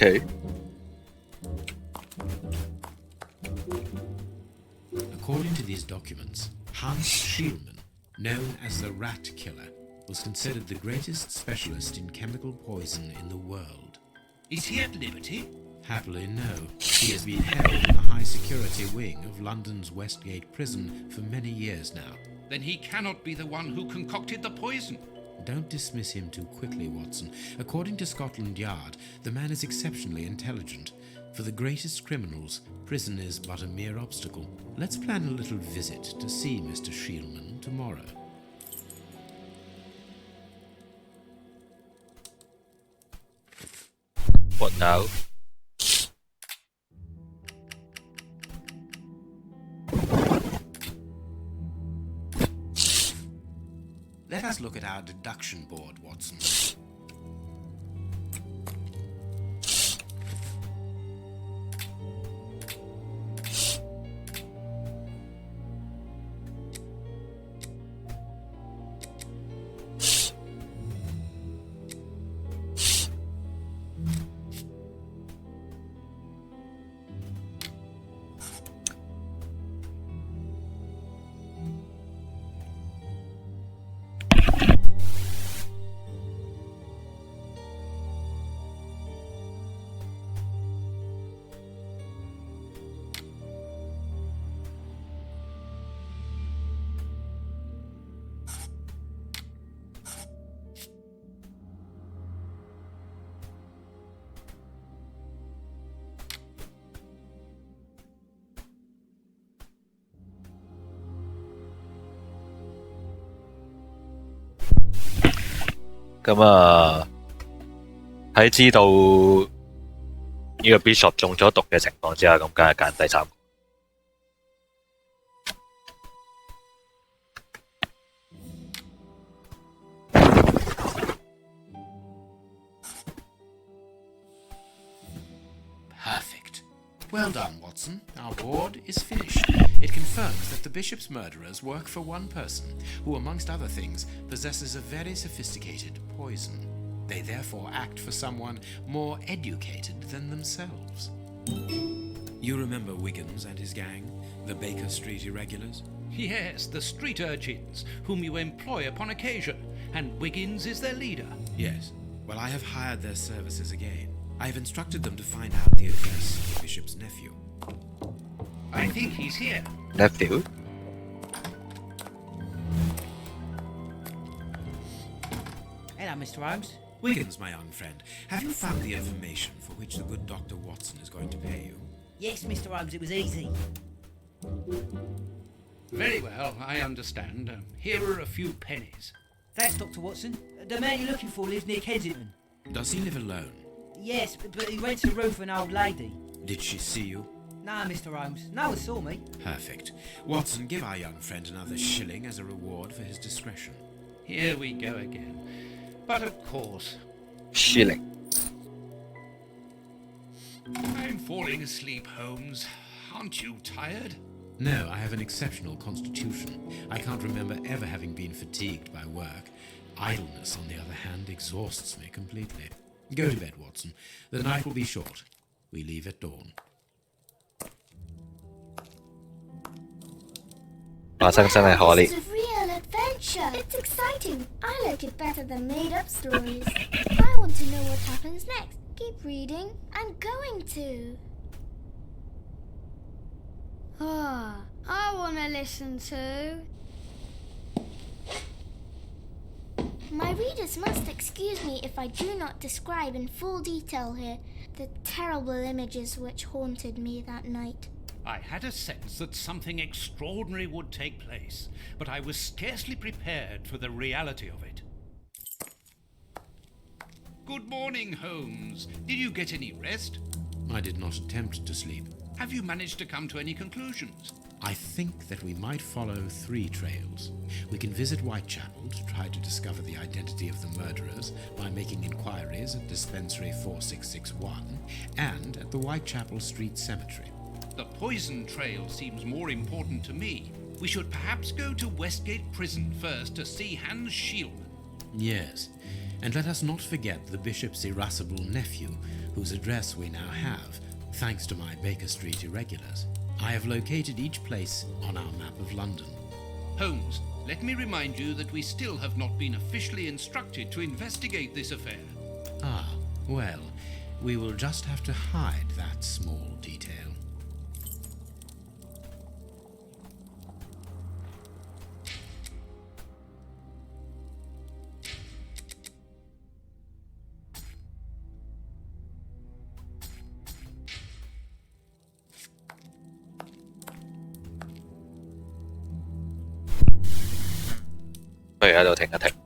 OK。According to these documents, Hans Schielmann, known as the Rat Killer, was considered the greatest specialist in chemical poison in the world. Is he at liberty? Happily, no. He has been held in the high-security wing of London's Westgate prison for many years now. Then he cannot be the one who concocted the poison. Don't dismiss him too quickly, Watson. According to Scotland Yard, the man is exceptionally intelligent. For the greatest criminals, prison is but a mere obstacle. Let's plan a little visit to see Mr. Schielmann tomorrow. What now? Let us look at our deduction board, Watson.咁啊，喺知道呢個 Bishop 中咗毒嘅情況之下，咁梗係揀第三個。Perfect. Well done, Watson. Our board is finished. It confirms that the Bishop's murderers work for one person, who, amongst other things, possesses a very sophisticated poison. They therefore act for someone more educated than themselves. You remember Wiggins and his gang, the Baker Street Irregulars? Yes, the street urchins, whom you employ upon occasion, and Wiggins is their leader. Yes. Well, I have hired their services again. I have instructed them to find out the address of the Bishop's nephew. I think he's here. Nephew? Hello, Mr. Holmes. Wiggins, my young friend, have you found the information for which the good Dr. Watson is going to pay you? Yes, Mr. Holmes, it was easy. Very well, I understand. Here are a few pennies. Thanks, Dr. Watson. The man you're looking for lives near Kensington. Does he live alone? Yes, but he rents a room for an old lady. Did she see you? No, Mr. Holmes. No one saw me. Perfect. Watson, give our young friend another shilling as a reward for his discretion. Here we go again. But of course, Shilling. I'm falling asleep, Holmes. Aren't you tired? No, I have an exceptional constitution. I can't remember ever having been fatigued by work. Idleness, on the other hand, exhausts me completely. Go to bed, Watson. The night will be short. We leave at dawn. 發生真係可憐。 It's a real adventure. It's exciting. I like it better than made-up stories. I want to know what happens next. Keep reading. I'm going to. I want to listen to. My readers must excuse me if I do not describe in full detail here the terrible images which haunted me that night. I had a sense that something extraordinary would take place, but I was scarcely prepared for the reality of it. Good morning, Holmes. Did you get any rest? I did not attempt to sleep. Have you managed to come to any conclusions? I think that we might follow 3 trails. We can visit Whitechapel to try to discover the identity of the murderers by making inquiries at Dispensary 4661 and at the Whitechapel Street Cemetery. The poison trail seems more important to me. We should perhaps go to Westgate Prison first to see Hans Schielmann. Yes, and let us not forget the Bishop's irascible nephew, whose address we now have, thanks to my Baker Street irregulars. I have located each place on our map of London. Holmes, let me remind you that we still have not been officially instructed to investigate this affair. Ah, well, we will just have to hide that small detail.佢喺度停一停。